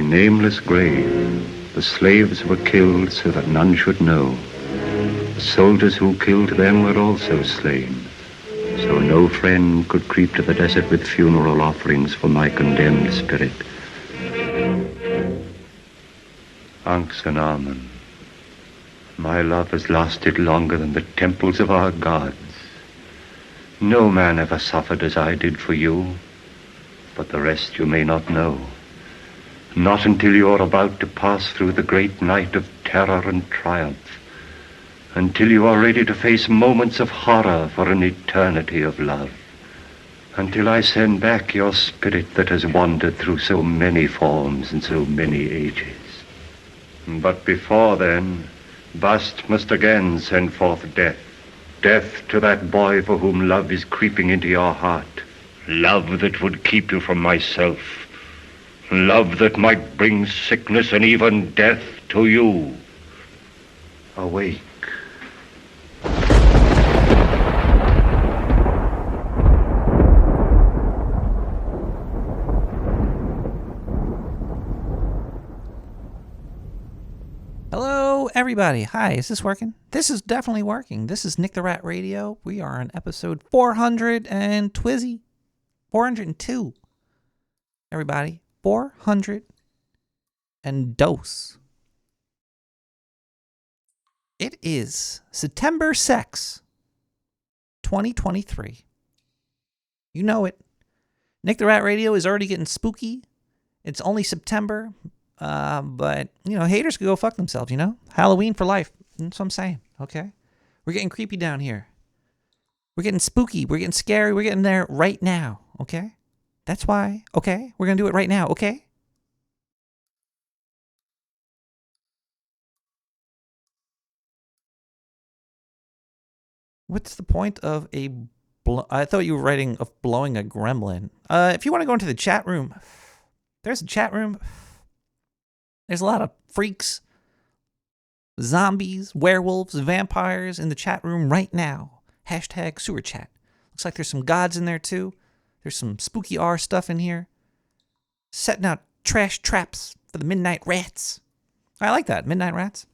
nameless grave, the slaves were killed so that none should know. The soldiers who killed them were also slain, so no friend could creep to the desert with funeral offerings for my condemned spirit. Anxanaman, my love has lasted longer than the temples of our gods. No man ever suffered as I did for you, but the rest you may not know. Not until you are about to pass through the great night of terror and triumph, until you are ready to face moments of horror for an eternity of love, until I send back your spirit that has wandered through so many forms and so many ages. But before then, Bast must again send forth death. Death to that boy for whom love is creeping into your heart. Love that would keep you from myself. Love that might bring sickness and even death to you. Awake. Hello, everybody. Hi, is this working? This is definitely working. This is Nick the Rat Radio. We are on episode 400 and Twizzy. 402. Everybody, 400 and dose. It is September 6, 2023. You know it. Nick the Rat Radio is already getting spooky. It's only September. But, you know, haters could go fuck themselves, you know? Halloween for life. That's what I'm saying, okay? We're getting creepy down here. We're getting spooky. We're getting scary. We're getting there right now, okay? That's why, okay? We're going to do it right now, okay? What's the point of I thought you were writing of blowing a gremlin. If you want to go into the chat room, there's a chat room. There's a lot of freaks, zombies, werewolves, vampires in the chat room right now. Hashtag sewer chat. Looks like there's some gods in there too. There's some spooky R stuff in here. Setting out trash traps for the midnight rats. I like that, midnight rats.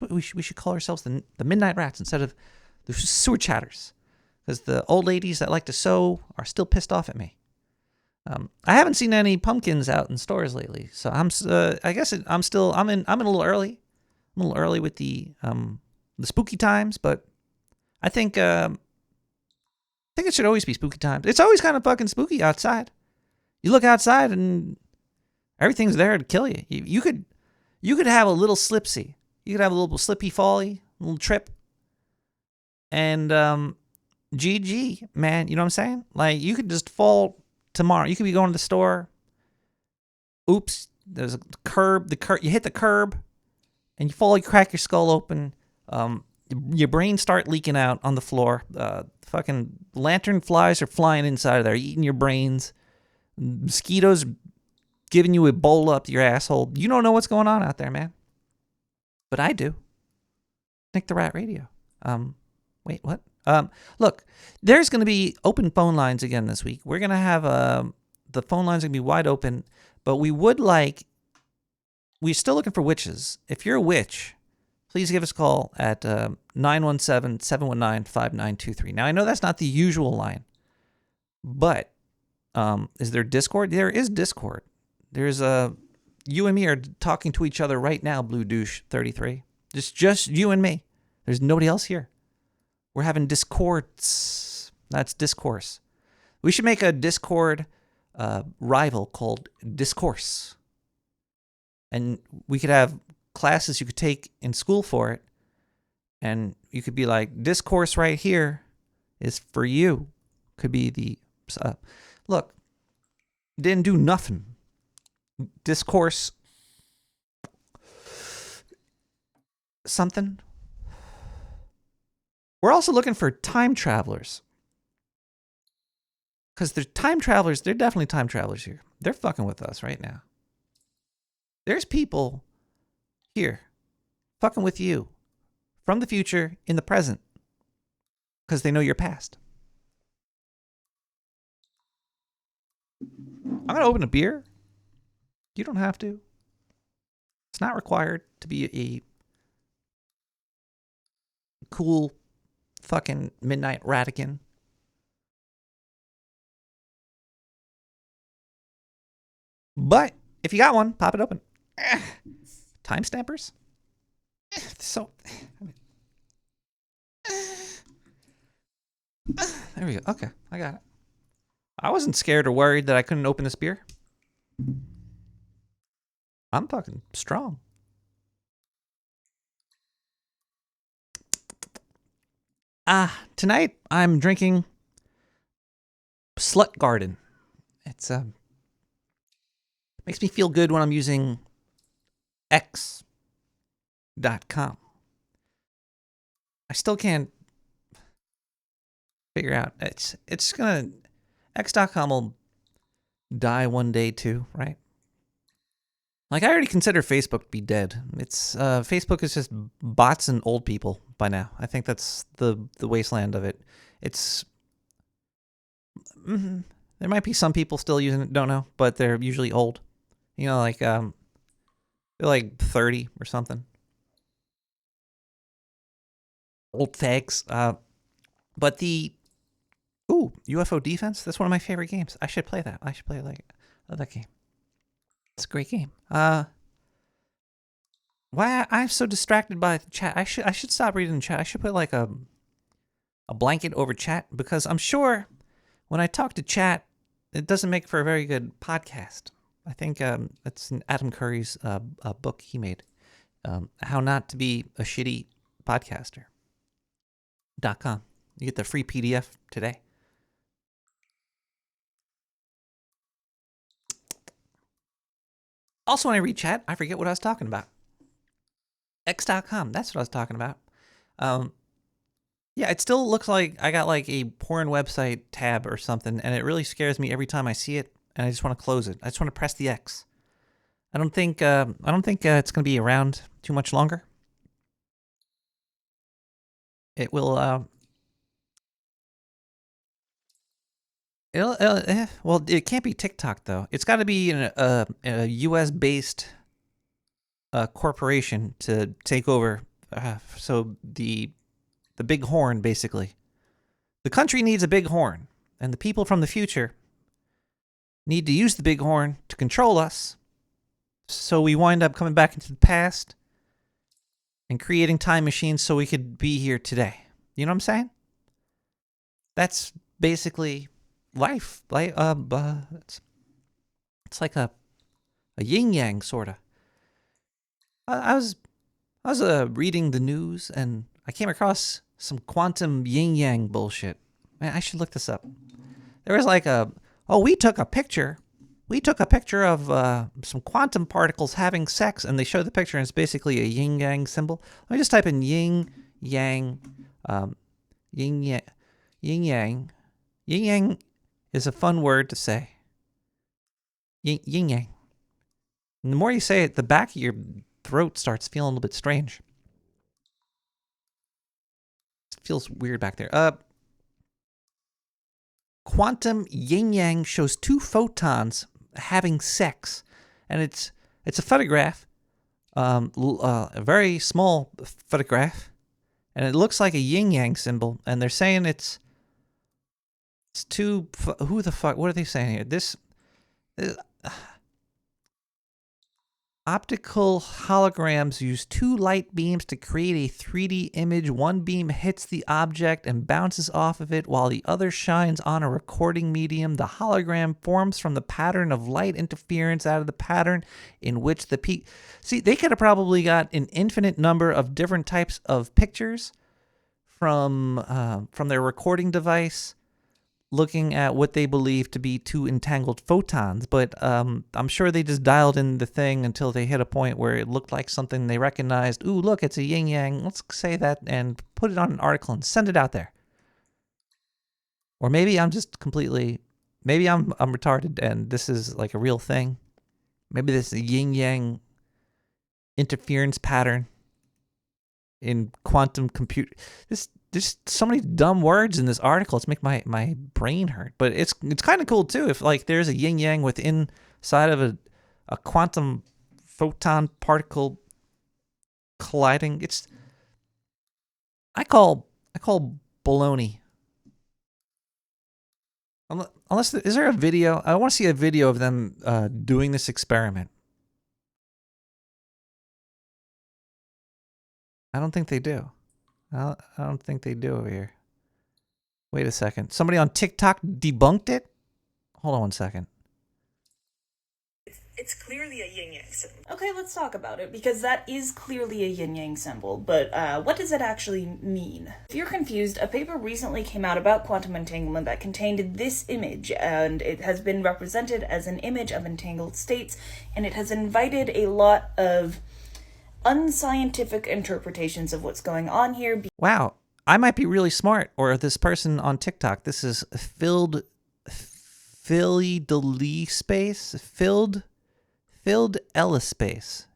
We should call ourselves the midnight rats instead of the sewer chatters. Because the old ladies that like to sew are still pissed off at me. I haven't seen any pumpkins out in stores lately, so I guess I'm in a little early. I'm a little early with the spooky times, but I think it should always be spooky times. It's always kind of fucking spooky outside. You look outside and everything's there to kill you. You could have a little slipsy. You could have a little slippy fally, a little trip, and GG, man. You know what I'm saying? Like you could just fall. Tomorrow, you could be going to the store. Oops, there's a curb. You hit the curb, and you fall. You crack your skull open. Your brains start leaking out on the floor. Fucking lantern flies are flying inside of there, eating your brains. Mosquitoes giving you Ebola up your asshole. You don't know what's going on out there, man. But I do. Nick the Rat Radio. Wait, what? Look, there's going to be open phone lines again this week. We're going to have the phone lines going to be wide open, but we're still looking for witches. If you're a witch, please give us a call at 917-719-5923. Now, I know that's not the usual line, but is there Discord? There is Discord. There's you and me are talking to each other right now, Blue Douche 33. Just you and me. There's nobody else here. We're having discords. That's discourse. We should make a Discord rival called Discourse. And we could have classes you could take in school for it. And you could be like, Discourse right here is for you. Could be the... look, didn't do nothing. Discourse... something... We're also looking for time travelers. Because they're time travelers. They're definitely time travelers here. They're fucking with us right now. There's people here fucking with you from the future in the present. Because they know your past. I'm going to open a beer. You don't have to. It's not required to be a cool fucking midnight ratican. But if you got one, pop it open. Time stampers? So. There we go. Okay, I got it. I wasn't scared or worried that I couldn't open this beer. I'm fucking strong. Tonight I'm drinking Slut Garden. It's makes me feel good when I'm using X.com. I still can't figure out. It's gonna X.com will die one day too, right? Like, I already consider Facebook to be dead. It's Facebook is just bots and old people by now. I think that's the wasteland of it. It's there might be some people still using it, don't know, but they're usually old. You know, like they're like 30 or something. Old fags. But the UFO Defense, that's one of my favorite games. I should play that. I should play that game. It's a great game. Why I'm so distracted by the chat? I should stop reading the chat. I should put like a blanket over chat, because I'm sure when I talk to chat, it doesn't make for a very good podcast. I think it's in Adam Curry's book he made, How Not to Be a Shitty Podcaster.com. You get the free PDF today. Also, when I read chat, I forget what I was talking about. X.com, that's what I was talking about. Yeah, it still looks like I got like a porn website tab or something, and it really scares me every time I see it, and I just want to close it. I just want to press the X. I don't think it's going to be around too much longer. It will. Well, it can't be TikTok though. It's got to be a U.S. based corporation to take over. So the big horn, basically. The country needs a big horn, and the people from the future need to use the big horn to control us. So we wind up coming back into the past and creating time machines so we could be here today. You know what I'm saying? That's basically life. Like it's like a yin yang sorta. I was reading the news and I came across some quantum yin yang bullshit. Man, I should look this up. There was like we took a picture. We took a picture of some quantum particles having sex, and they showed the picture, and it's basically a yin yang symbol. Let me just type in yin yang, yin yang, yin yang. Yin yang is a fun word to say. Yin yang. And the more you say it, the back of your throat starts feeling a little bit strange. It feels weird back there. Quantum yin yang shows two photons having sex, and it's a photograph, a very small photograph, and it looks like a yin yang symbol, and they're saying it's two. Who the fuck? What are they saying here? This optical holograms use two light beams to create a 3D image. One beam hits the object and bounces off of it, while the other shines on a recording medium. The hologram forms from the pattern of light interference out of the pattern in which the peak. See, they could have probably got an infinite number of different types of pictures from their recording device, looking at what they believe to be two entangled photons, but I'm sure they just dialed in the thing until they hit a point where it looked like something they recognized. Ooh, look, it's a yin-yang. Let's say that and put it on an article and send it out there. Or maybe I'm just completely, maybe I'm retarded and this is like a real thing. Maybe this is a yin-yang interference pattern in quantum computer. There's so many dumb words in this article. It's make my brain hurt. But it's kind of cool too. If like there's a yin yang within side of a quantum photon particle colliding. I call baloney. Unless is there a video? I want to see a video of them doing this experiment. I don't think they do. I don't think they do over here. Wait a second. Somebody on TikTok debunked it? Hold on one second. It's clearly a yin-yang symbol. Okay, let's talk about it, because that is clearly a yin-yang symbol, but what does it actually mean? If you're confused, a paper recently came out about quantum entanglement that contained this image, and it has been represented as an image of entangled states, and it has invited a lot of unscientific interpretations of what's going on here. Wow, I might be really smart, or this person on TikTok. This is Filled Ellis space. FILLEDELESPACE.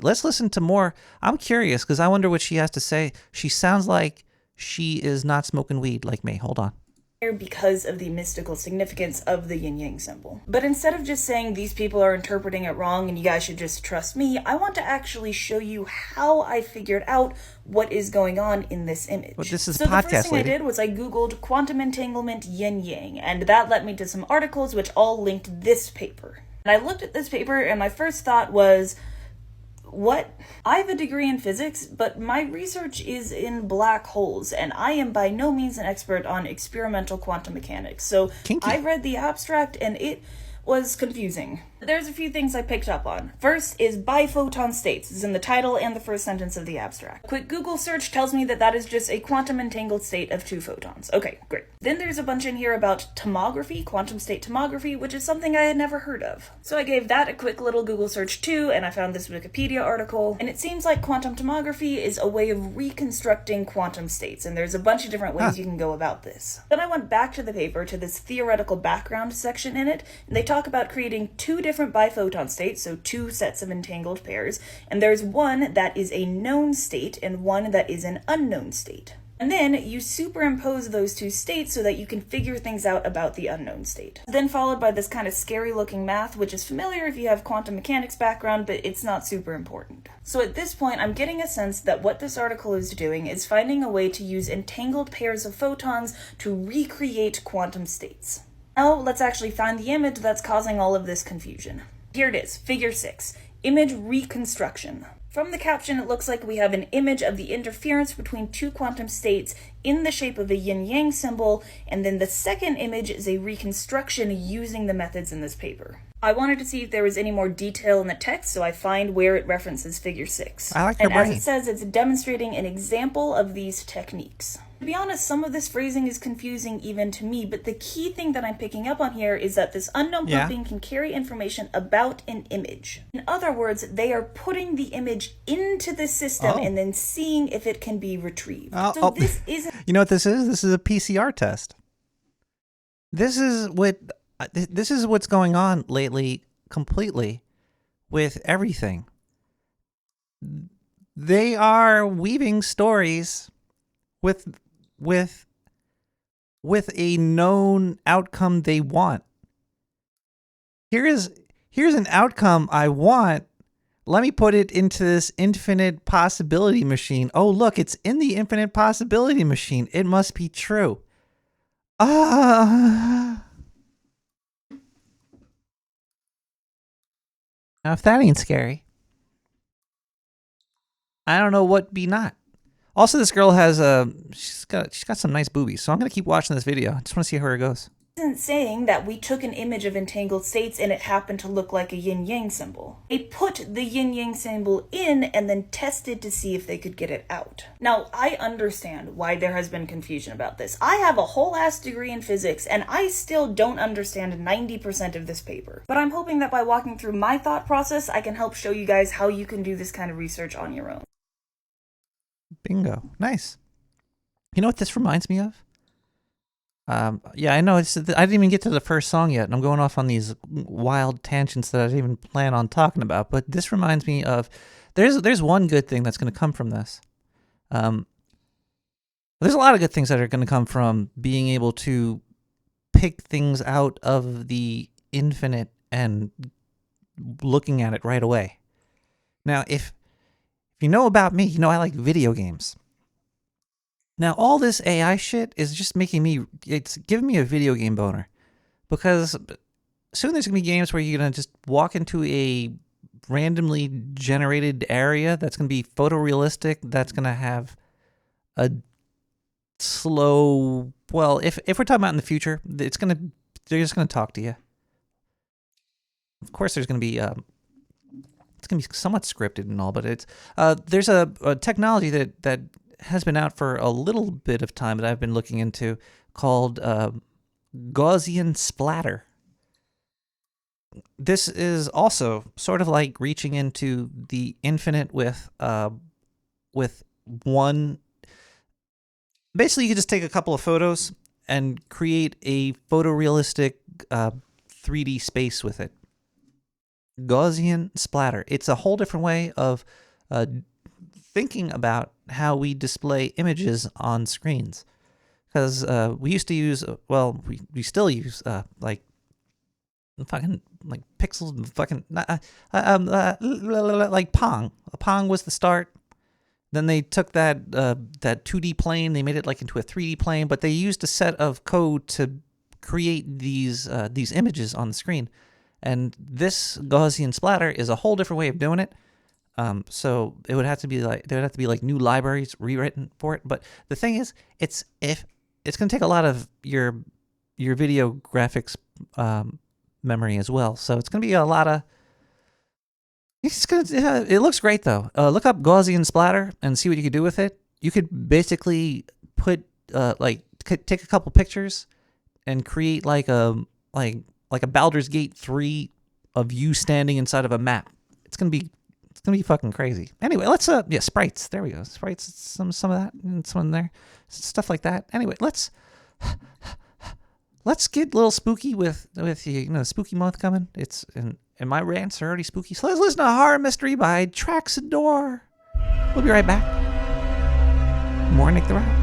Let's listen to more. I'm curious because I wonder what she has to say. She sounds like she is not smoking weed like me. Hold on. Because of the mystical significance of the yin-yang symbol. But instead of just saying these people are interpreting it wrong and you guys should just trust me, I want to actually show you how I figured out what is going on in this image. Well, this is so a podcast, the first thing lady. I did was I googled quantum entanglement yin-yang, and that led me to some articles which all linked this paper. And I looked at this paper and my first thought was, what? I have a degree in physics, but my research is in black holes, and I am by no means an expert on experimental quantum mechanics. So Kinky. I read the abstract, and it was confusing. There's a few things I picked up on. First is biphoton states. It's in the title and the first sentence of the abstract. A quick Google search tells me that that is just a quantum entangled state of two photons. Okay, great. Then there's a bunch in here about tomography, quantum state tomography, which is something I had never heard of. So I gave that a quick little Google search too, and I found this Wikipedia article. And it seems like quantum tomography is a way of reconstructing quantum states, and there's a bunch of different ways you can go about this. Then I went back to the paper, to this theoretical background section in it, and they talk about creating two different biphoton states, so two sets of entangled pairs, and there's one that is a known state and one that is an unknown state. And then you superimpose those two states so that you can figure things out about the unknown state. Then followed by this kind of scary looking math, which is familiar if you have quantum mechanics background, but it's not super important. So at this point, I'm getting a sense that what this article is doing is finding a way to use entangled pairs of photons to recreate quantum states. Now, let's actually find the image that's causing all of this confusion. Here it is, figure 6, image reconstruction. From the caption, it looks like we have an image of the interference between two quantum states in the shape of a yin-yang symbol, and then the second image is a reconstruction using the methods in this paper. I wanted to see if there was any more detail in the text, so I find where it references figure 6. I like her and brain. as it says, it's demonstrating an example of these techniques. To be honest, some of this phrasing is confusing even to me, but the key thing that I'm picking up on here is that this unknown grouping can carry information about an image. In other words, they are putting the image into the system and then seeing if it can be retrieved. This isn't... You know what this is? This is a PCR test. This is what's going on lately completely with everything. They are weaving stories with a known outcome they want. Here's an outcome I want. Let me put it into this infinite possibility machine. Oh, look, it's in the infinite possibility machine. It must be true. Now, if that ain't scary, I don't know what be not. Also, this girl has she's got some nice boobies, so I'm gonna keep watching this video. I just want to see how it goes. Isn't saying that we took an image of entangled states and it happened to look like a yin-yang symbol. They put the yin-yang symbol in and then tested to see if they could get it out. Now, I understand why there has been confusion about this. I have a whole ass degree in physics and I still don't understand 90% of this paper. But I'm hoping that by walking through my thought process, I can help show you guys how you can do this kind of research on your own. Bingo. Nice. You know what this reminds me of? Yeah, I know. I didn't even get to the first song yet, and I'm going off on these wild tangents that I didn't even plan on talking about. But this reminds me of there's one good thing that's going to come from this. There's a lot of good things that are going to come from being able to pick things out of the infinite and looking at it right away. Now, if you know about me, you know I like video games. Now, all this AI shit is just it's giving me a video game boner. Because soon there's going to be games where you're going to just walk into a randomly generated area that's going to be photorealistic, that's going to have a slow, well, if we're talking about in the future, they're just going to talk to you. Of course, there's going to be it's going to be somewhat scripted and all, but it's there's a technology that has been out for a little bit of time that I've been looking into called Gaussian splatter. This is also sort of like reaching into the infinite with one. Basically, you can just take a couple of photos and create a photorealistic 3D space with it. Gaussian splatter. It's a whole different way of thinking about how we display images on screens. Because we used to use, we still use like fucking like pixels and fucking like Pong. Pong was the start. Then they took that 2D plane, they made it like into a 3D plane, but they used a set of code to create these images on the screen. And this Gaussian splatter is a whole different way of doing it. So it would have to be like there would have to be like new libraries rewritten for it. But the thing is, it's going to take a lot of your video graphics memory as well. So it's going to be a lot of. It looks great though. Look up Gaussian splatter and see what you could do with it. You could basically put take a couple pictures and create like a Baldur's Gate 3 of you standing inside of a map. It's gonna be fucking crazy. Anyway, let's sprites. There we go. Sprites. Some of that and some in there, stuff like that. Anyway, let's get a little spooky with the spooky month coming. And my rants are already spooky. So let's listen to Horror Mystery by Traxador. We'll be right back. More Nick the Rat.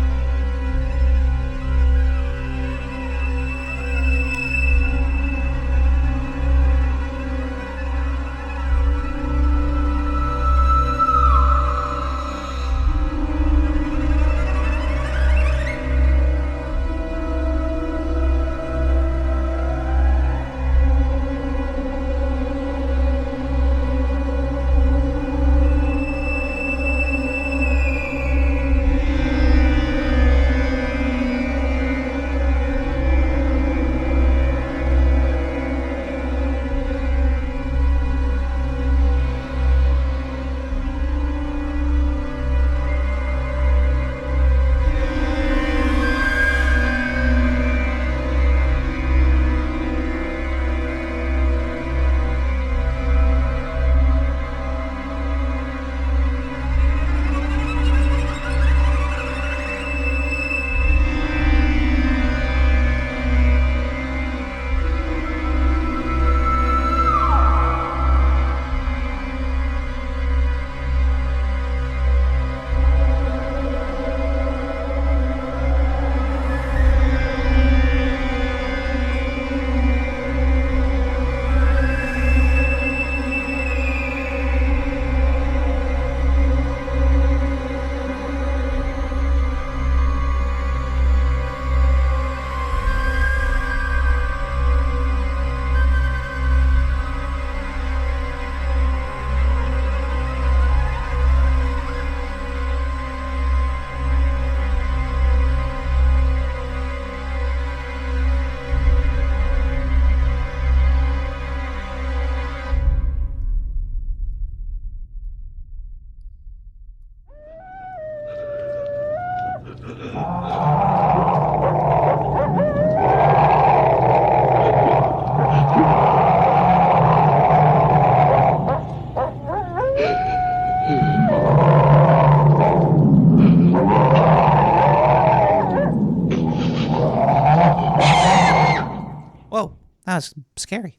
That's scary.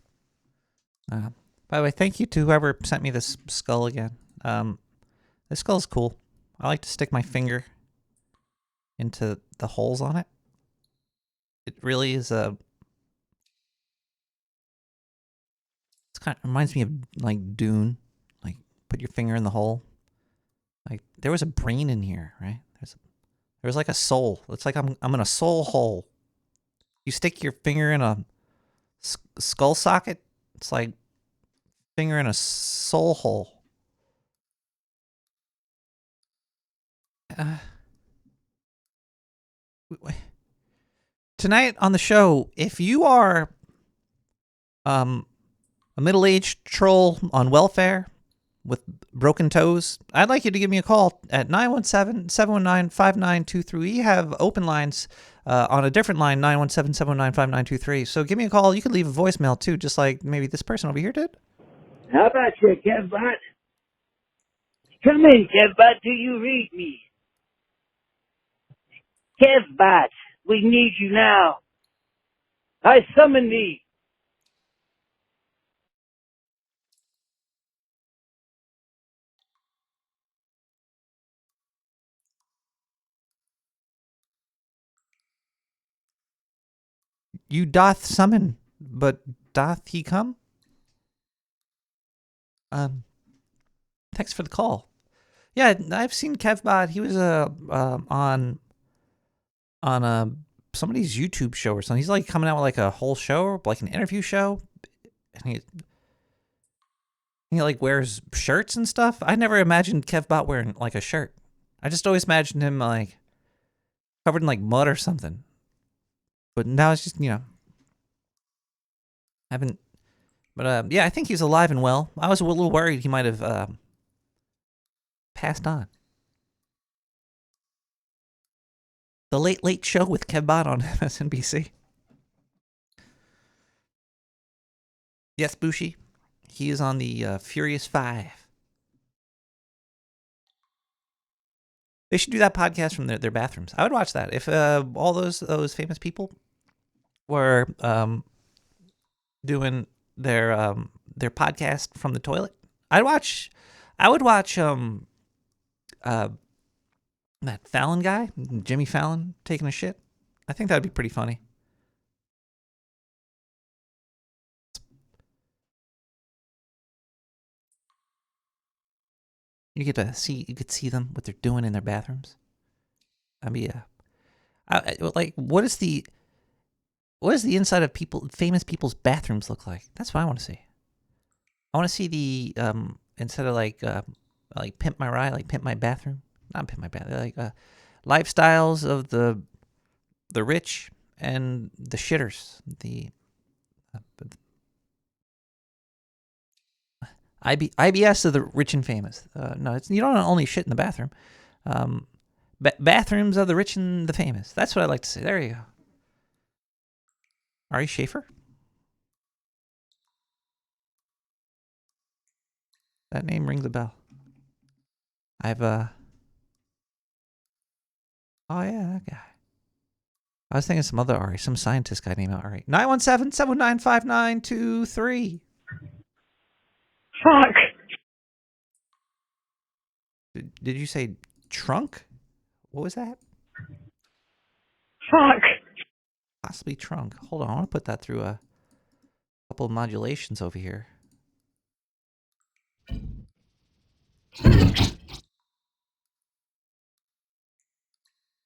By the way, thank you to whoever sent me this skull again. This skull's cool. I like to stick my finger into the holes on it. It really is a kind of reminds me of like Dune. Like put your finger in the hole. Like there was a brain in here, right? There's like a soul. It's like I'm in a soul hole. You stick your finger in a skull socket. It's like finger in a soul hole. Tonight on the show, if you are a middle-aged troll on welfare with broken toes, I'd like you to give me a call at 917-719-5923. We have open lines on a different line, 917-719-5923. So give me a call. You could leave a voicemail too, just like maybe this person over here did. How about you, Kevbot? Come in, Kevbot. Do you read me? Kevbot, we need you now. I summon thee. You doth summon, but doth he come? Thanks for the call. Yeah, I've seen Kevbot. He was on somebody's YouTube show or something. He's like coming out with like a whole show, like an interview show, and he like wears shirts and stuff. I never imagined Kevbot wearing like a shirt. I just always imagined him like covered in like mud or something. But now it's just, I haven't. But yeah, I think he's alive and well. I was a little worried he might have passed on. The Late Late Show with Kevbot on MSNBC. Yes, Bushi. He is on the Furious 5. They should do that podcast from their bathrooms. I would watch that. If all those famous people were doing their podcast from the toilet, I would watch that Fallon guy, Jimmy Fallon, taking a shit. I think that would be pretty funny. You could see them, what they're doing in their bathrooms. That'd be like, what is the inside of famous people's bathrooms look like? That's what I want to see. I want to see the instead of like Pimp My Ride, like Pimp My Bathroom. Not Pimp My Bathroom. Like lifestyles of the rich and the shitters. The IBS of the rich and famous. No, you don't only shit in the bathroom. Bathrooms of the rich and the famous. That's what I like to say. There you go. Ari Schaefer? That name rings a bell. Oh yeah, that guy. I was thinking some other Ari, some scientist guy named Ari. 917-719-5923. Fuck. Did you say trunk? What was that? Fuck. Possibly trunk. Hold on, I want to put that through a couple of modulations over here.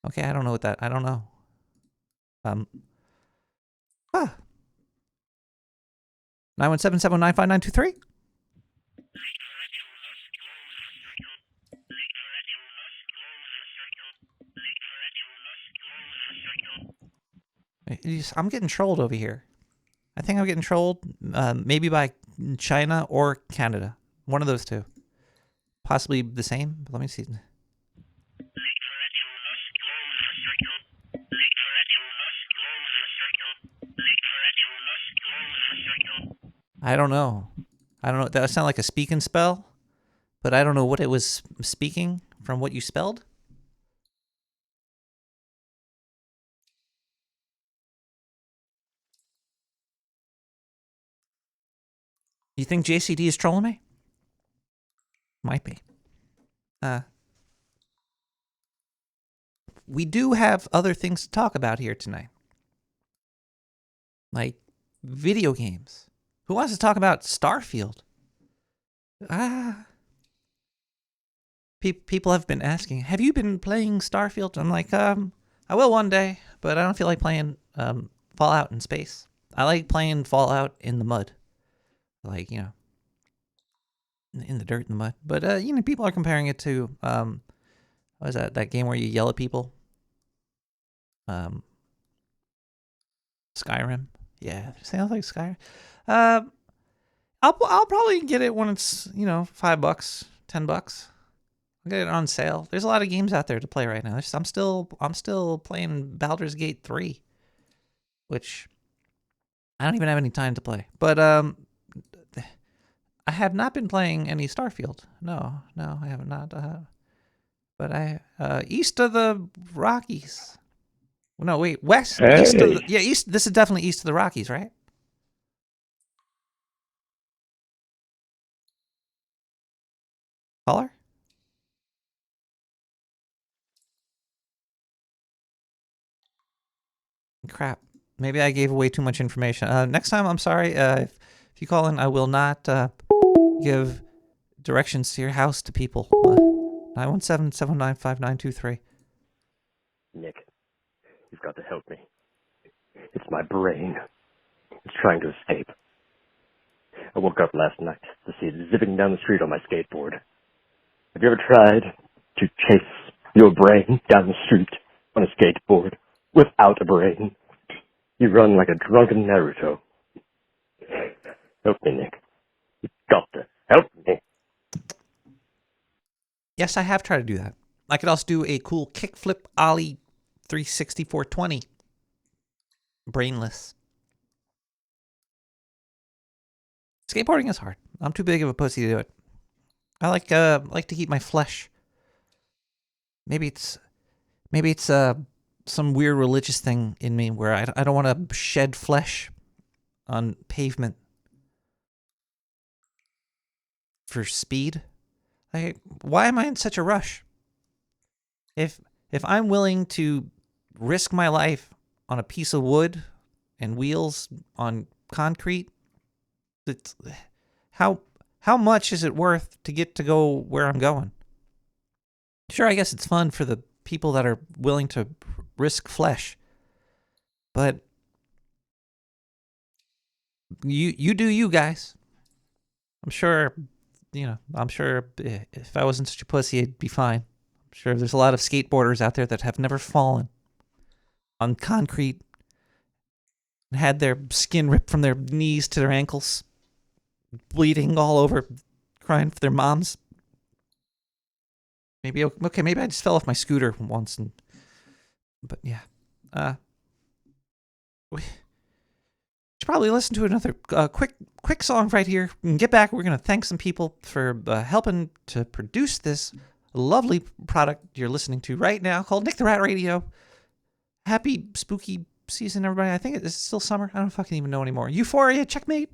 Okay, I don't know what that. I don't know. 917-719-5923. I'm getting trolled over here. I think I'm getting trolled, maybe by China or Canada. One of those two. Possibly the same. But let me see. I don't know. That sounded like a speak and spell, but I don't know what it was speaking from what you spelled. You think JCD is trolling me? Might be. We do have other things to talk about here tonight. Like video games. Who wants to talk about Starfield? People have been asking, have you been playing Starfield? I'm like, I will one day, but I don't feel like playing Fallout in space. I like playing Fallout in the mud. Like, in the dirt and the mud. But, people are comparing it to, what is that game where you yell at people? Skyrim. Yeah, sounds like Skyrim. I'll probably get it when it's, $5, $10. I'll get it on sale. There's a lot of games out there to play right now. I'm still playing Baldur's Gate 3, which I don't even have any time to play. But I have not been playing any Starfield. No, I have not. But I east of the Rockies. No, wait, west, east of east. This is definitely east of the Rockies, right? Caller? Crap. Maybe I gave away too much information. Next time, I'm sorry. If you call in, I will not give directions to your house to people. 917-795-923. Nick, you've got to help me. It's my brain. It's trying to escape. I woke up last night to see it zipping down the street on my skateboard. Have you ever tried to chase your brain down the street on a skateboard without a brain? You run like a drunken Naruto. Help me, Nick. You've got to help me. Yes, I have tried to do that. I could also do a cool kickflip ollie 360 420. Brainless. Skateboarding is hard. I'm too big of a pussy to do it. I like to keep my flesh. Maybe it's some weird religious thing in me where I don't want to shed flesh on pavement for speed. Like, why am I in such a rush? If I'm willing to risk my life on a piece of wood and wheels on concrete, it's, how much is it worth to get to go where I'm going? Sure, I guess it's fun for the people that are willing to risk flesh, but you do you guys. I'm sure if I wasn't such a pussy, I'd be fine. I'm sure there's a lot of skateboarders out there that have never fallen on concrete and had their skin ripped from their knees to their ankles, bleeding all over, crying for their moms. Maybe I just fell off my scooter once, but yeah. We should probably listen to another quick song right here and get back. We're going to thank some people for helping to produce this lovely product you're listening to right now called Nick the Rat Radio. Happy spooky season, everybody. I think it's still summer. I don't fucking even know anymore. Euphoria, checkmate.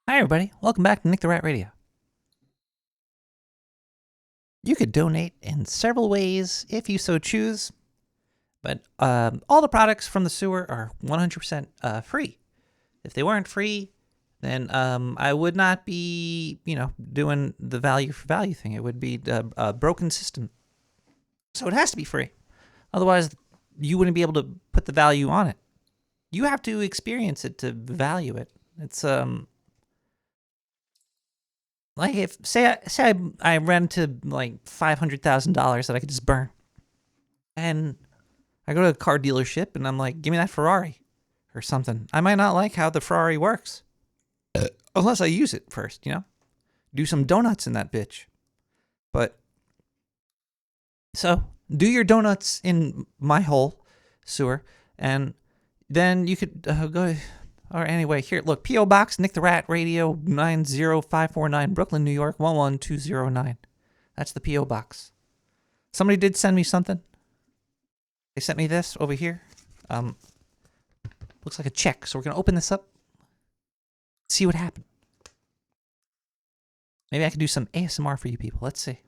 Hi, everybody. Welcome back to Nick the Rat Radio. You could donate in several ways if you so choose, but all the products from the sewer are 100% free. If they weren't free, then I would not be, doing the value for value thing. It would be a broken system. So it has to be free. Otherwise, you wouldn't be able to put the value on it. You have to experience it to value it. It's like if I ran into like $500,000 that I could just burn, and I go to a car dealership and I'm like, give me that Ferrari or something. I might not like how the Ferrari works unless I use it first, do some donuts in that bitch. But so do your donuts in my hole sewer, and then you could go. Or anyway, here, look, P.O. Box, Nick the Rat Radio, 90549, Brooklyn, New York, 11209. That's the P.O. Box. Somebody did send me something. They sent me this over here. Looks like a check. So we're going to open this up, see what happened. Maybe I can do some ASMR for you people. Let's see.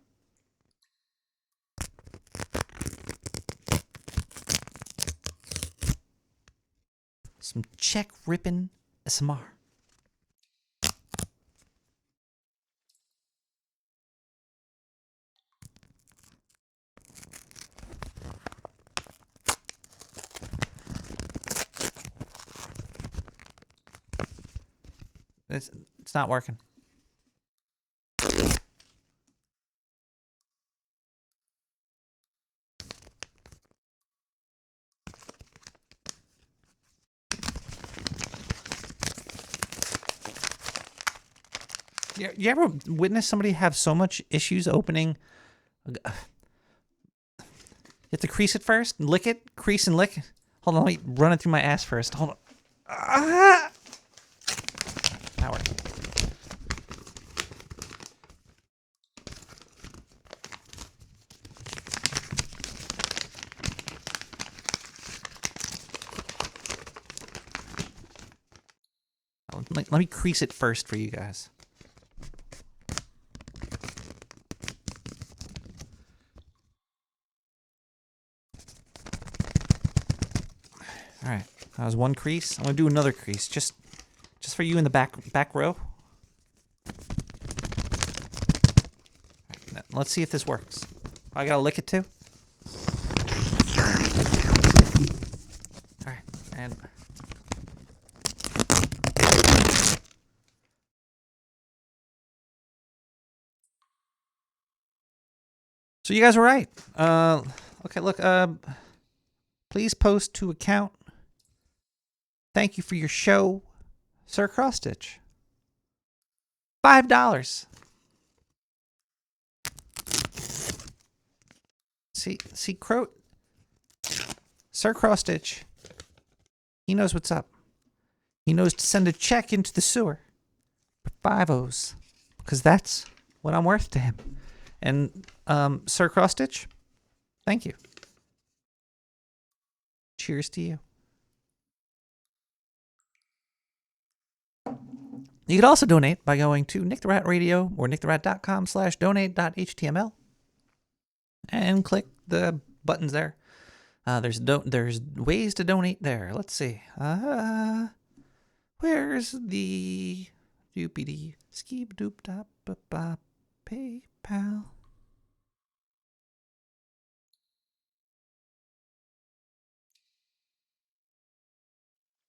Some check ripping ASMR. It's not working. You ever witness somebody have so much issues opening? You have to crease it first, lick it, crease and lick. Hold on, let me run it through my ass first. Hold on. That worked. Let me crease it first for you guys. All right, that was one crease. I'm gonna do another crease, just for you in the back row. Right, let's see if this works. I gotta lick it too. All right, and so you guys were right. Okay, look. Please post to account. Thank you for your show, Sir Crossstitch. $5. See, Croat, Sir Crossstitch. He knows what's up. He knows to send a check into the sewer for 5 O's, because that's what I'm worth to him. And Sir Crossstitch, thank you. Cheers to you. You could also donate by going to Nick the Rat Radio or nicktherat.com/donate.html and click the buttons there. There's ways to donate there. Let's see. Where's the doopy skeeb doop dop bop PayPal?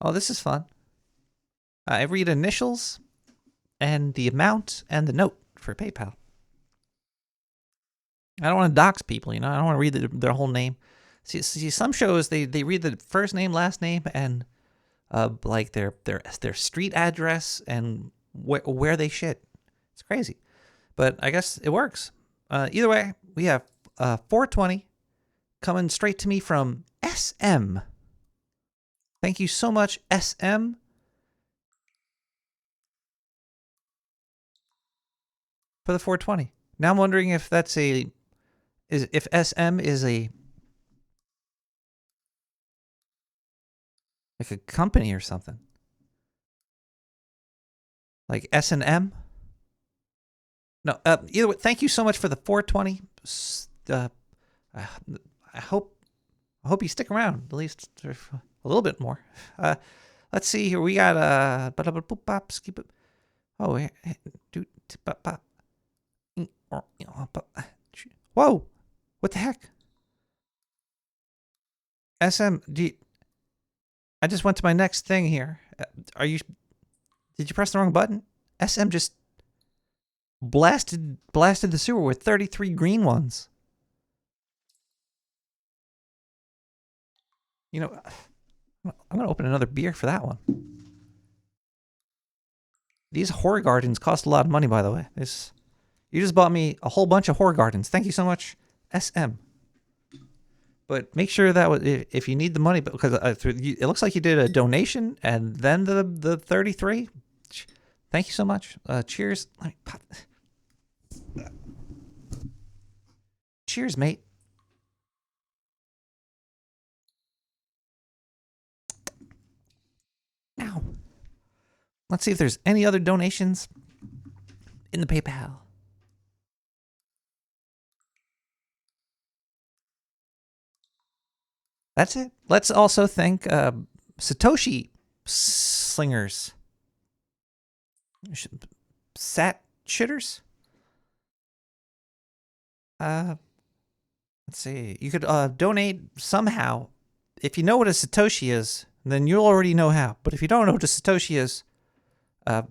Oh, this is fun. I read initials and the amount and the note for PayPal. I don't want to dox people, I don't want to read their whole name. See, some shows they read the first name, last name, and like their street address and where they shit. It's crazy, but I guess it works. Either way, we have 420 coming straight to me from SM. Thank you so much, SM. For the 420. Now I'm wondering if that's if SM is like a company or something. Like S&M? No, either way, thank you so much for the 420. I hope you stick around at least for a little bit more. Let's see here. We got whoa, what the heck? I just went to my next thing here. Did you press the wrong button? SM just blasted the sewer with 33 green ones. You know, I'm going to open another beer for that one. These horror gardens cost a lot of money, by the way. You just bought me a whole bunch of horror gardens. Thank you so much, SM. But make sure that if you need the money, because it looks like you did a donation and then the 33. Thank you so much. Cheers. Let me pop. Cheers, mate. Now, let's see if there's any other donations in the PayPal. That's it. Let's also thank Satoshi Slingers. Sat Shitters? Let's see. You could donate somehow. If you know what a Satoshi is, then you'll already know how. But if you don't know what a Satoshi is, I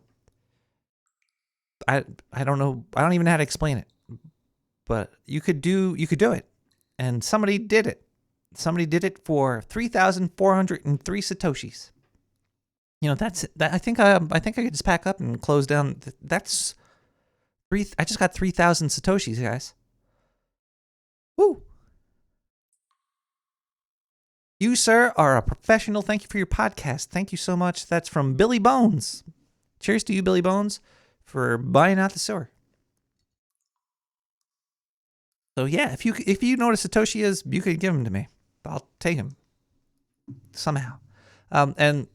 don't know. I don't even know how to explain it. But you could do it. And somebody did it. Somebody did it for 3,403 Satoshis. You know, that's that. I think I could just pack up and close down. That's I just got 3,000 Satoshis, guys. Woo! You, sir, are a professional. Thank you for your podcast. Thank you so much. That's from Billy Bones. Cheers to you, Billy Bones, for buying out the sewer. So yeah, if you know what a Satoshi is, you could give them to me. I'll take them somehow. And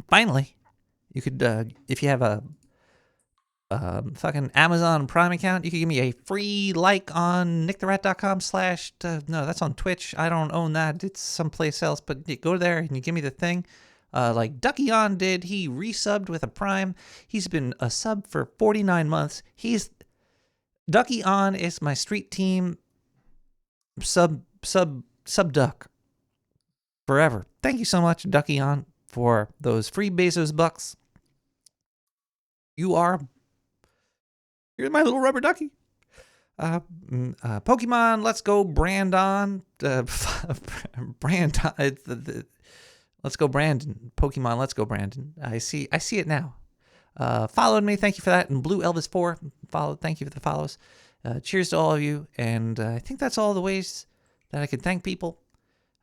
finally, you could if you have a fucking Amazon Prime account, you could give me a free like on nicktherat.com / no, that's on Twitch. I don't own that. It's someplace else. But you go there and you give me the thing. Like Ducky On did. He resubbed with a Prime. He's been a sub for 49 months. Ducky On is my street team sub duck forever. Thank you so much, Ducky On, for those free Bezos bucks. You're my little rubber ducky. Pokemon, let's go Brandon. Brandon. Let's go Brandon. Pokemon, let's go Brandon. I see it now. Followed me. Thank you for that. And Blue Elvis 4 followed. Thank you for the follows. Cheers to all of you. And I think that's all the ways that I could thank people.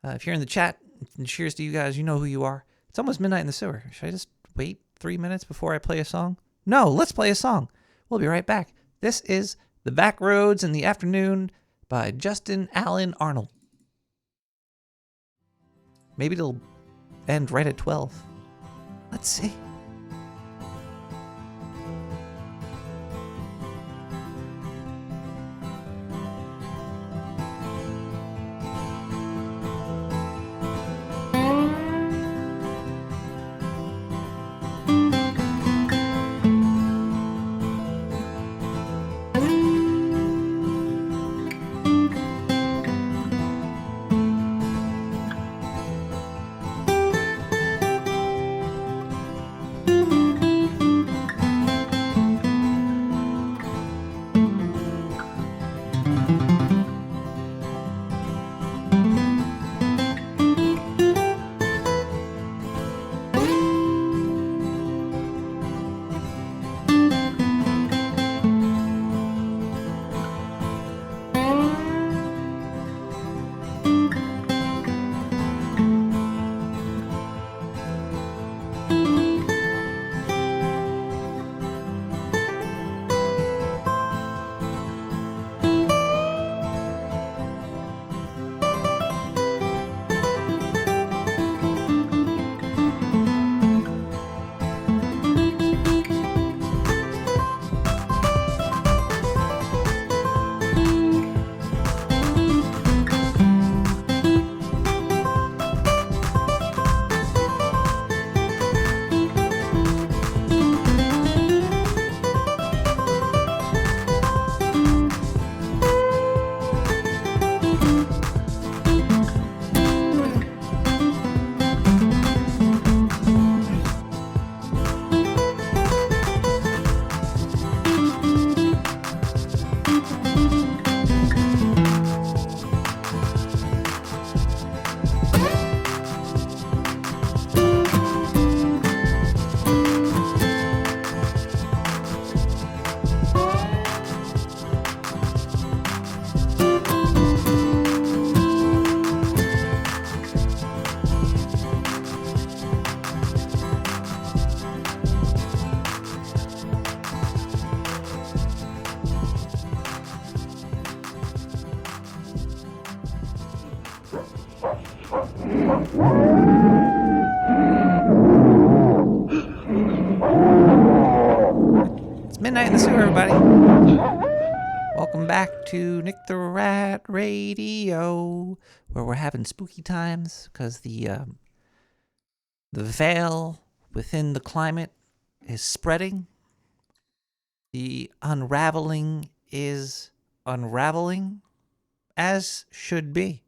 If you're in the chat, cheers to you guys. You know who you are. It's almost midnight in the sewer. Should I just wait 3 minutes before I play a song? No, let's play a song. We'll be right back. This is The Back Roads in the Afternoon by Justin Allen Arnold. Maybe it'll end right at 12. Let's see. Midnight in the Sewer, everybody. Welcome back to Nick the Rat Radio, where we're having spooky times because the veil within the climate is spreading. The unraveling is unraveling, as should be.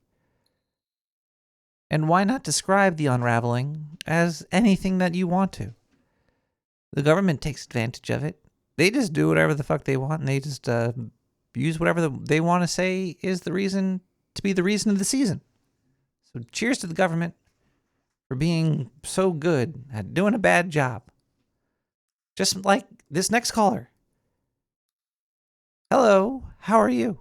And why not describe the unraveling as anything that you want to? The government takes advantage of it. They just do whatever the fuck they want, and they just use whatever they want to say is the reason to be the reason of the season. So cheers to the government for being so good at doing a bad job. Just like this next caller. Hello, how are you?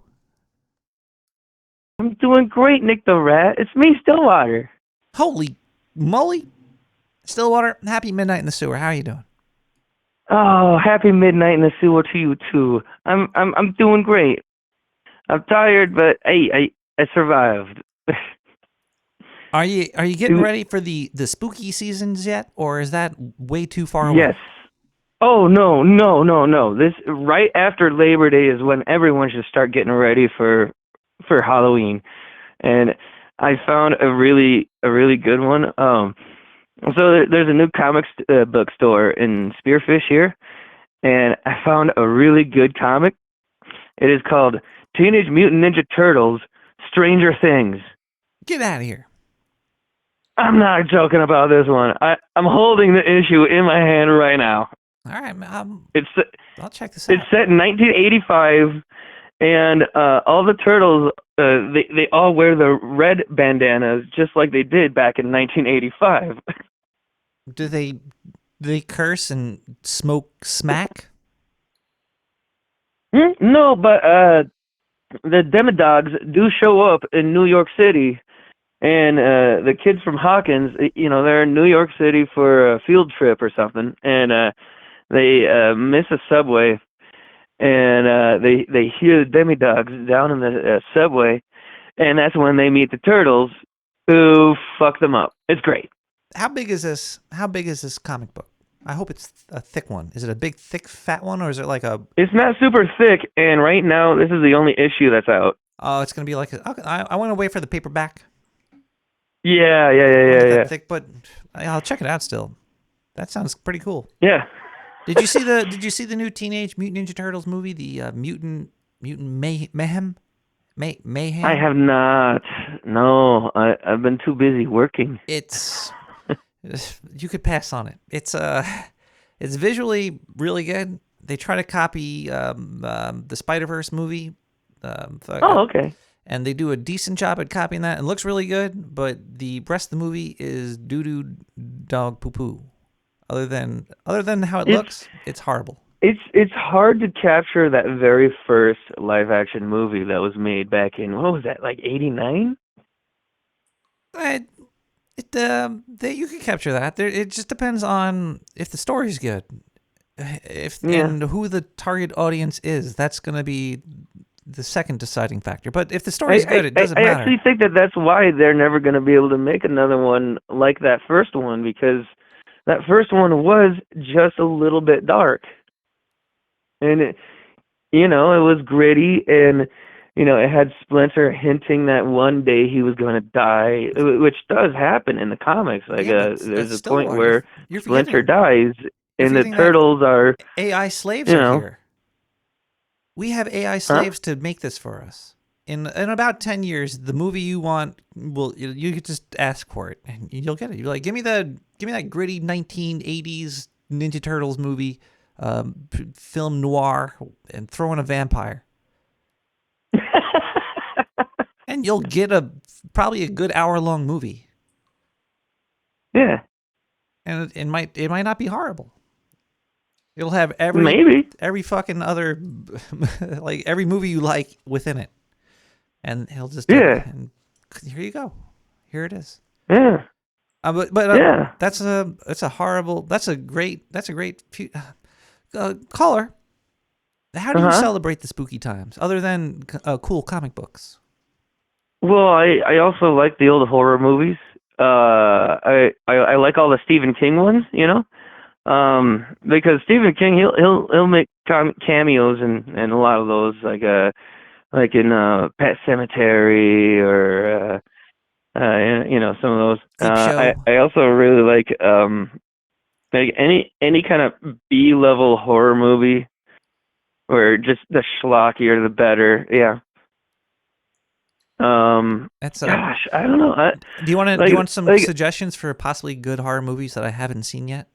I'm doing great, Nick the Rat. It's me, Stillwater. Holy moly. Stillwater, happy midnight in the sewer. How are you doing? Oh, happy midnight in the sewer to you too. I'm doing great. I'm tired, but hey, I survived. Are you getting ready for the spooky seasons yet, or is that way too far away? Yes. Oh no. This right after Labor Day is when everyone should start getting ready for Halloween, and I found a really good one. So there's a new comics book store in Spearfish here, and I found a really good comic. It is called Teenage Mutant Ninja Turtles: Stranger Things. Get out of here. I'm not joking about this one. I'm holding the issue in my hand right now. All right, I'll check this out. It's set in 1985. And all the turtles, they all wear the red bandanas just like they did back in 1985. Do they curse and smoke smack? No, but the Demodogs do show up in New York City. And the kids from Hawkins, they're in New York City for a field trip or something. And they miss a subway. And they hear the Demodogs down in the subway, and that's when they meet the turtles, who fuck them up. It's great. How big is this? How big is this comic book? I hope it's a thick one. Is it a big, thick, fat one, or is it like a? It's not super thick, and right now this is the only issue that's out. Oh, it's gonna be like I want to wait for the paperback. Yeah. Thick, but I'll check it out still. That sounds pretty cool. Yeah. Did you see the new Teenage Mutant Ninja Turtles movie, the Mutant Mayhem? Mayhem? I have not. No, I've been too busy working. It's you could pass on it. It's visually really good. They try to copy the Spider-Verse movie. Okay. And they do a decent job at copying that. It looks really good, but the rest of the movie is doo-doo dog poo-poo. Other than how it looks, it's horrible. It's hard to capture that very first live action movie that was made back in, what was that, like 89? You can capture that. It just depends on if the story's good, and who the target audience is. That's going to be the second deciding factor. But if the story's good, it doesn't matter. I actually think that's why they're never going to be able to make another one like that first one, because that first one was just a little bit dark. And, it was gritty, and, it had Splinter hinting that one day he was going to die, which does happen in the comics. Like, there's a point where Splinter dies, and the turtles are... AI slaves are here. We have AI slaves to make this for us. In about 10 years, the movie you want, you could just ask for it, and you'll get it. You're like, give me that gritty 1980s Ninja Turtles movie, film noir, and throw in a vampire, and you'll get probably a good hour-long movie. Yeah, and it might not be horrible. It'll have every fucking other like every movie you like within it. And he'll just and here you go, here it is. Yeah. That's a great caller. How do you celebrate the spooky times other than cool comic books? Well, I also like the old horror movies. I like all the Stephen King ones, Because Stephen King, he'll make cameos in a lot of those, like in Pet Cemetery or some of those. Peep Show. I also really like any kind of B-level horror movie, where just the schlockier the better. Yeah. That's Gosh, I don't know. do you want like- do you want some like- suggestions for possibly good horror movies that I haven't seen yet?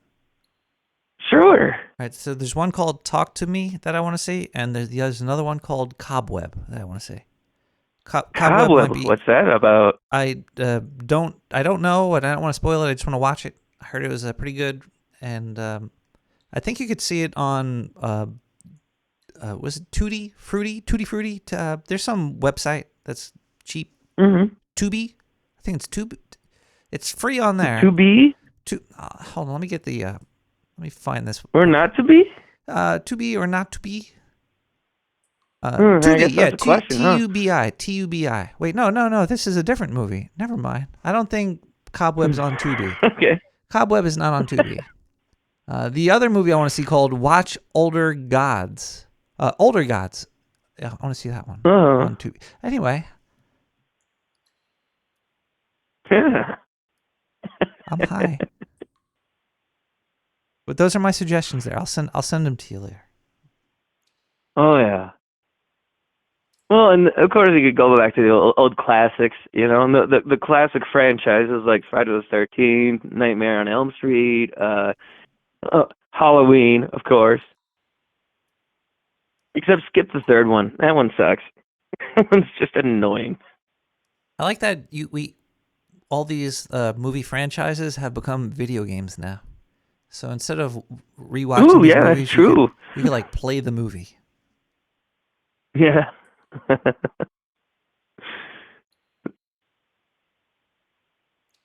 Sure. All right, so there's one called Talk to Me that I want to see, and there's another one called Cobweb that I want to see. Cobweb might be, What's that about? I don't know, and I don't want to spoil it. I just want to watch it. I heard it was pretty good, and I think you could see it on was it Tutti Frutti? There's some website that's cheap. Mm-hmm. Tubi, I think it's Tubi. It's free on there. To be Hold on, let me get the. Let me find this. or not to be? To be or not to be. I Tubi, guess yeah, that's a question, huh? Tubi. Wait, no, this is a different movie. Never mind. I don't think Cobweb's on Tubi. Okay. Cobweb is not on Tubi. The other movie I want to see called Watch Older Gods. Older Gods. Yeah, I want to see that one on Tubi. Anyway, Yeah. I'm high. But those are my suggestions there. I'll send them to you later. Oh yeah. Well, and of course you could go back to the old classics, and the classic franchises like Friday the 13th, Nightmare on Elm Street, Halloween, of course. Except skip the third one. That one sucks. That one's just annoying. I like that all these movie franchises have become video games now. So instead of rewatching these yeah, movies, that's true. you could like play the movie. Yeah.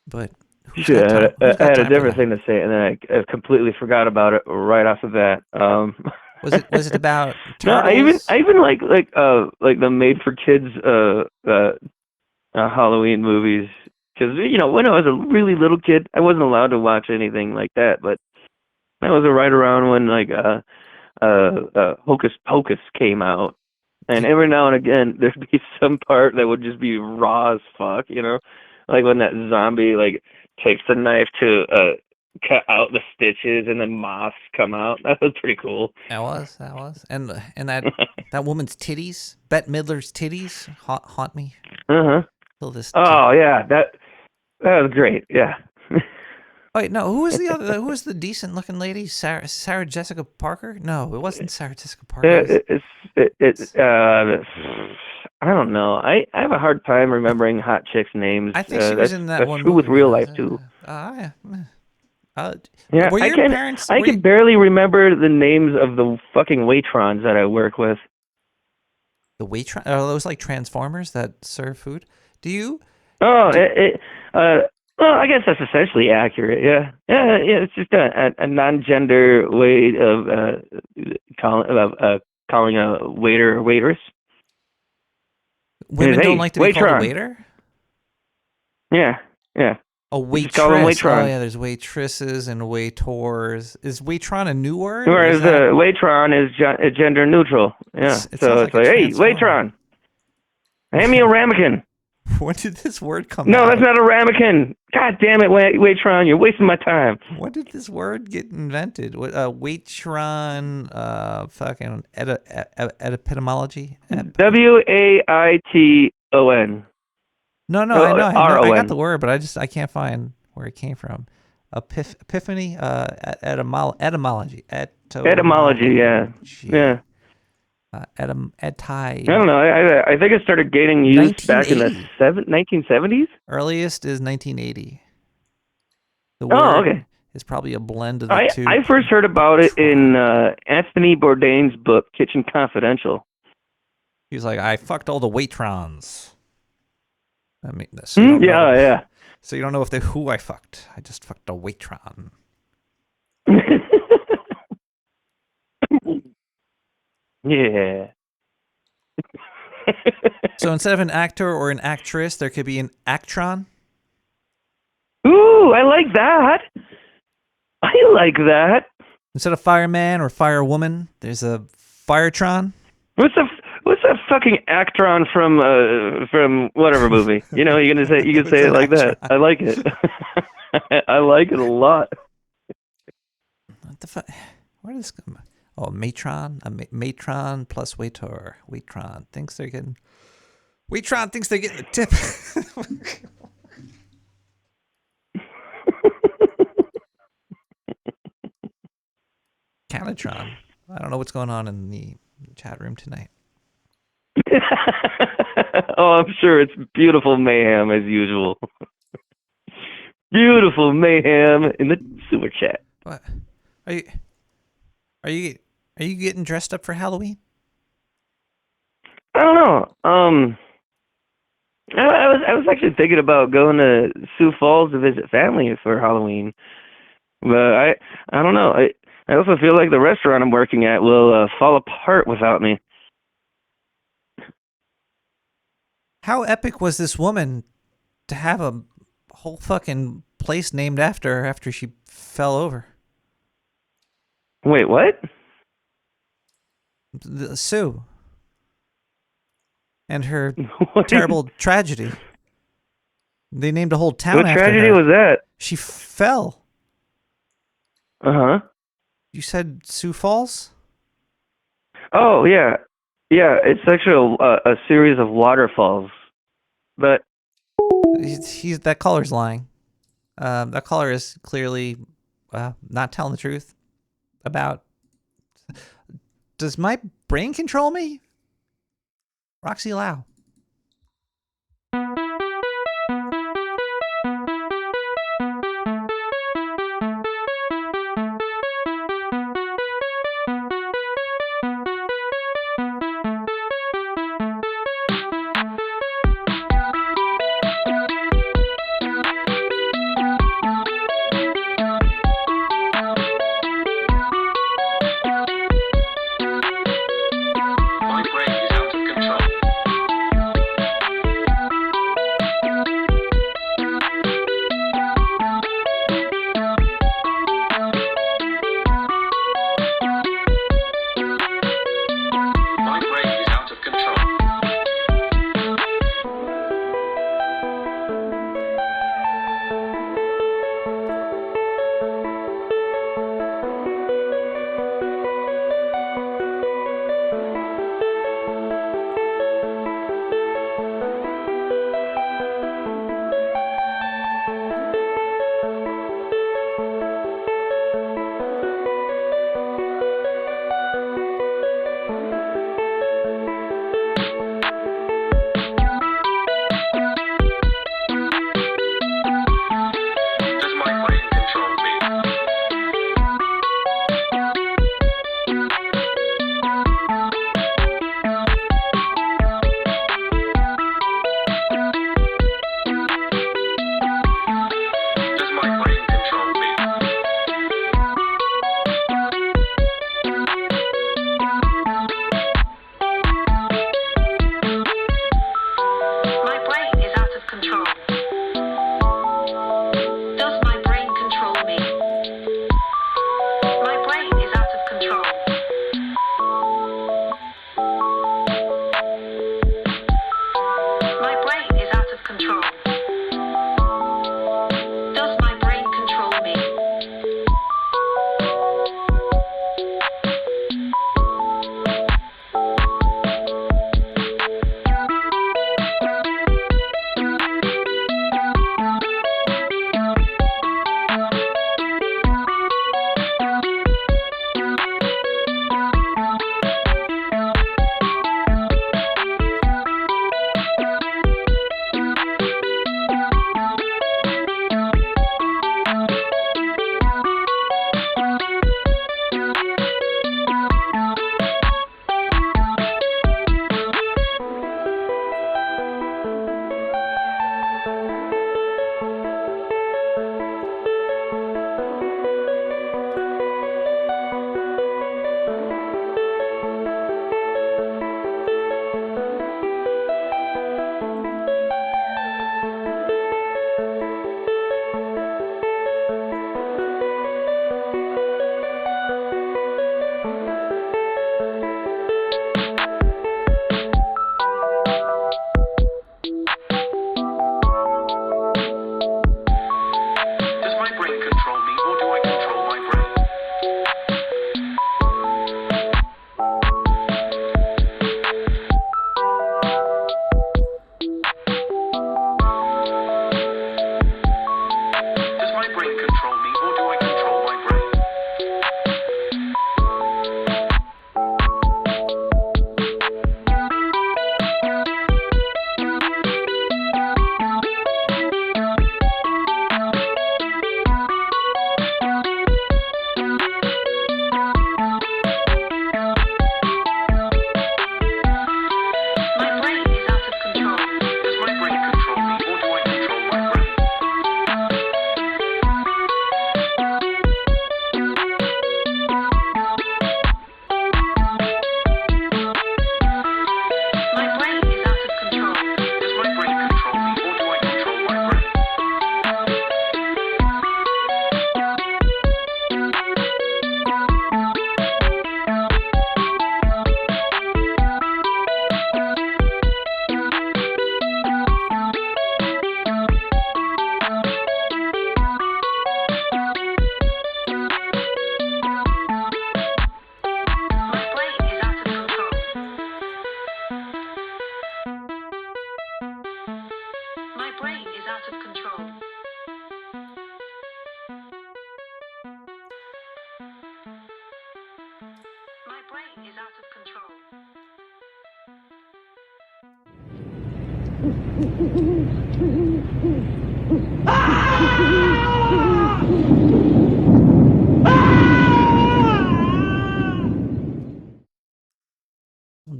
But who's Shit, got time? I Who's got had a time for different that? thing to say, and then I completely forgot about it right off the bat. Was it about No, turtles? I even like the made for kids Halloween movies, because when I was a really little kid, I wasn't allowed to watch anything like that. But that was right around when Hocus Pocus came out, and every now and again there'd be some part that would just be raw as fuck, like when that zombie takes the knife to cut out the stitches and then moths come out. That was pretty cool. That was, and that woman's titties, Bette Midler's titties, haunt me Uh-huh. till this. Oh yeah, that was great. Yeah. Wait, no, who was the other? Who was the decent looking lady? Sarah Jessica Parker? No, it wasn't Sarah Jessica Parker. I don't know. I have a hard time remembering hot chicks' names. I think she was in that that's one true movie. with real life too. Yeah. Yeah, Were your parents? I can barely remember the names of the fucking Waitrons that I work with. The Waitron? Are those like Transformers that serve food? Do you? Oh, well, I guess that's essentially accurate. Yeah. It's just a non-gender way of calling a waiter or waitress. Women Hey, don't like to be called a Waitron. waiter? Yeah. A waitress. call them Waitron. Oh yeah, there's waitresses and waitors. Is waitron a new word? Whereas Waitron is gender neutral. Yeah. It So sounds it's like a like, hey, transformer. Waitron, hand me a ramekin. When did this word come No, out? that's not a ramekin. God damn it, Waitron, you're wasting my time. When did this word get invented? Waitron, fucking etymology? Waiton. No, Oh, I know. I RON. got the word, but I can't find where it came from. Epiphany, etymology. Etymology, yeah. Eti. I don't know. I think it started gaining use back in the 1980. 1970s. Earliest is 1980. The Oh, word okay. is probably a blend of the two. I first heard about it in Anthony Bourdain's book, Kitchen Confidential. He was like, I fucked all the waitrons. I mean, so you don't know, Yeah. So you don't know who I fucked. I just fucked a waitron. Yeah. So instead of an actor or an actress, there could be an actron. Ooh, I like that. I like that. Instead of fireman or firewoman, there's a firetron. What's that fucking actron from whatever movie? You know, you can say it like that. I like it. I like it a lot. What the fuck? Where does this come? Oh, matron. Matron plus waiter. Waitron thinks they're getting. Waitron thinks they're getting the tip. Canatron. I don't know what's going on in the chat room tonight. Oh, I'm sure it's beautiful mayhem as usual. Beautiful mayhem in the super chat. What? Are you getting dressed up for Halloween? I don't know. I was actually thinking about going to Sioux Falls to visit family for Halloween, but I don't know. I also feel like the restaurant I'm working at will fall apart without me. How epic was this woman to have a whole fucking place named after her after she fell over? Wait, what? Sue. And her terrible tragedy. They named a whole town What after tragedy her. was that? She fell. Uh-huh. You said Sioux Falls? Oh, yeah. Yeah, it's actually a series of waterfalls. But That caller's lying. That caller is clearly not telling the truth about... Does my brain control me? Roxy Lau.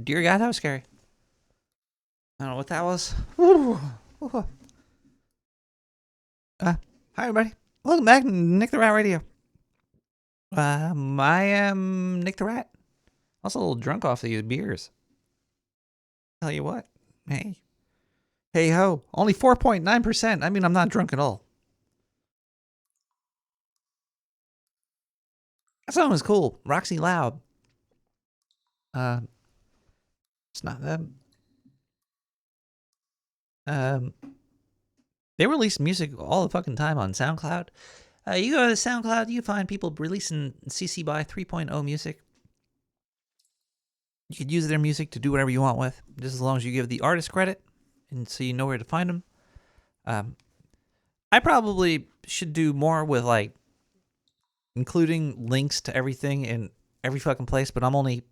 Dear God, that was scary. I don't know what that was. Hi, everybody. Welcome back to Nick the Rat Radio. I am Nick the Rat. Also a little drunk off these beers. Tell you what. Hey ho. Only 4.9%. I mean, I'm not drunk at all. That song was cool. Roxy Loud. It's not them. They release music all the fucking time on SoundCloud. You go to SoundCloud, you find people releasing CC BY 3.0 music. You could use their music to do whatever you want with, just as long as you give the artist credit, and so you know where to find them. I probably should do more with like including links to everything in every fucking place, but I'm only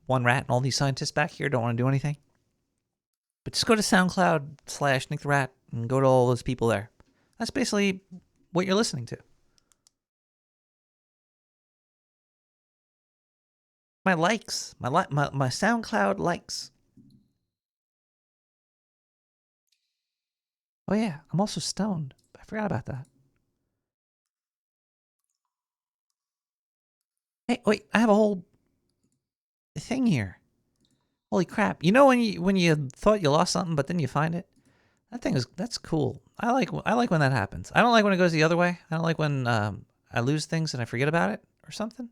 one rat, and all these scientists back here don't want to do anything. But just go to SoundCloud / Nick the Rat and go to all those people there. That's basically what you're listening to. My likes, my SoundCloud likes. Oh yeah, I'm also stoned. I forgot about that. Hey, wait, I have a whole thing here. Holy crap! You know when you thought you lost something, but then you find it. That's cool. I like when that happens. I don't like when it goes the other way. I don't like when I lose things and I forget about it or something.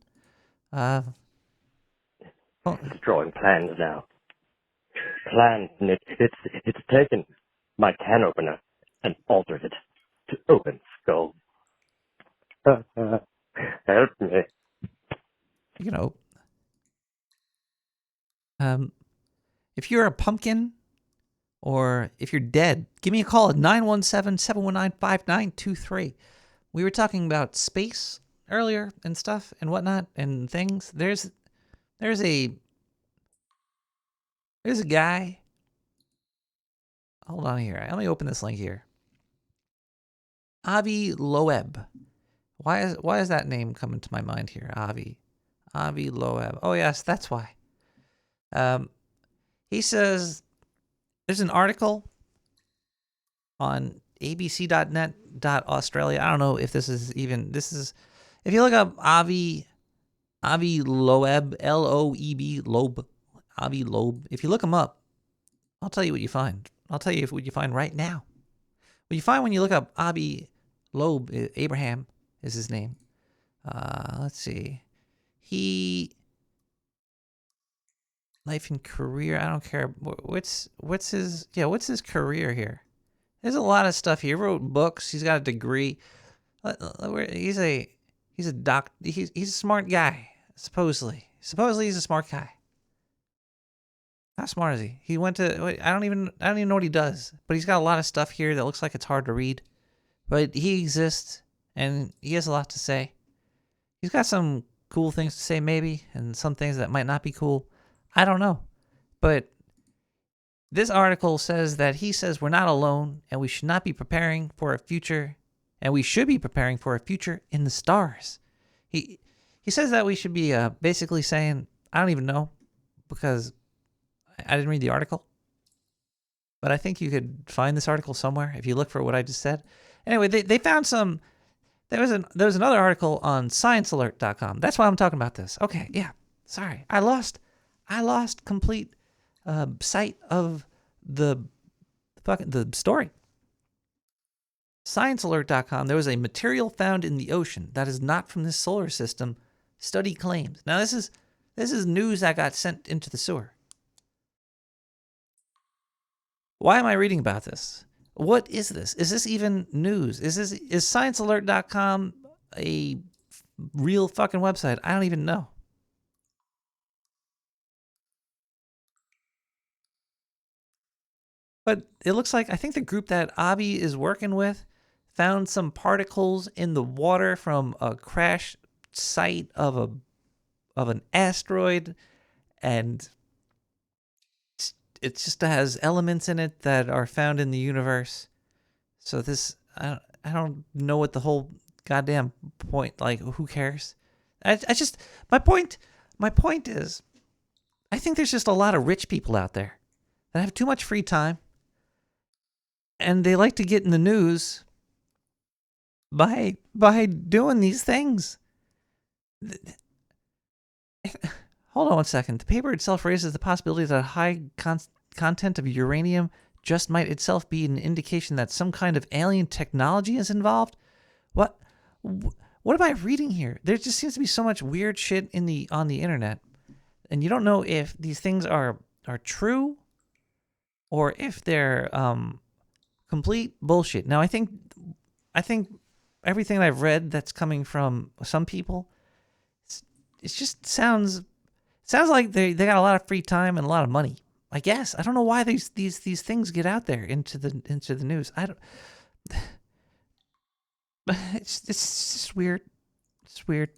It's drawing plans now. Plans, Nick. It's taken my can opener and altered it to open skull. Help me. You know, if you're a pumpkin or if you're dead, give me a call at 917-719-5923. We were talking about space earlier and stuff and whatnot and things. There's a guy. Hold on here. Let me open this link here. Avi Loeb. Why is that name coming to my mind here? Avi Loeb. Oh yes, that's why. He says there's an article on abc.net.australia. I don't know if this is if you look up Avi Loeb, Loeb, Loeb, Avi Loeb. If you look him up, I'll tell you what you find. I'll tell you what you find right now. What you find when you look up Avi Loeb, Abraham is his name. Let's see. Life and career. I don't care. What's his career here? There's a lot of stuff. He wrote books. He's got a degree. He's a doc. He's a smart guy. Supposedly he's a smart guy. How smart is he? He went to. I don't even know what he does. But he's got a lot of stuff here that looks like it's hard to read. But he exists, and he has a lot to say. He's got some cool things to say, maybe, and some things that might not be cool. I don't know. But this article says that he says we're not alone, and we should not be preparing for a future, and we should be preparing for a future in the stars. He says that we should be basically saying, I don't even know, because I didn't read the article. But I think you could find this article somewhere if you look for what I just said. Anyway, they found some. There was another article on ScienceAlert.com. That's why I'm talking about this. Okay, yeah. Sorry, I lost complete sight of the story. ScienceAlert.com. There was a material found in the ocean that is not from this solar system. Study claims. Now this is news that got sent into the sewer. Why am I reading about this? What is this? Is this even news? Is ScienceAlert.com a real fucking website? I don't even know. But it looks like I think the group that Avi is working with found some particles in the water from a crash site of an asteroid, and it just has elements in it that are found in the universe. So this, I don't know what the whole goddamn point. Like, who cares? I just my point is, I think there's just a lot of rich people out there that have too much free time, and they like to get in the news by doing these things. Hold on one second. The paper itself raises the possibility that a high content of uranium just might itself be an indication that some kind of alien technology is involved. What am I reading here? There just seems to be so much weird shit on the internet, and you don't know if these things are true or if they're complete bullshit. Now, I think everything that I've read that's coming from some people, it just sounds like they got a lot of free time and a lot of money. I guess I don't know why these things get out there into the news. I don't. It's just weird. It's weird.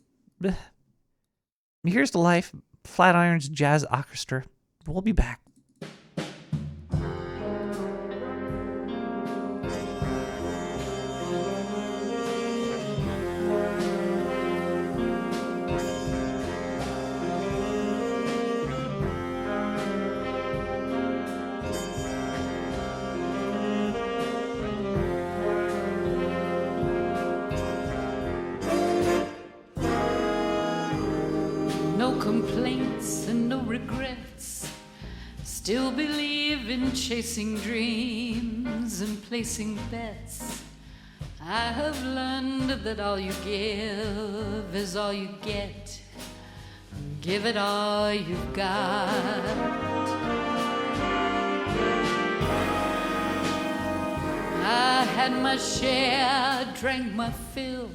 Here's the Life, Flatiron's Jazz Orchestra. We'll be back. Complaints and no regrets. Still believe in chasing dreams and placing bets. I have learned that all you give is all you get. Give it all you've got. I had my share, drank my fill.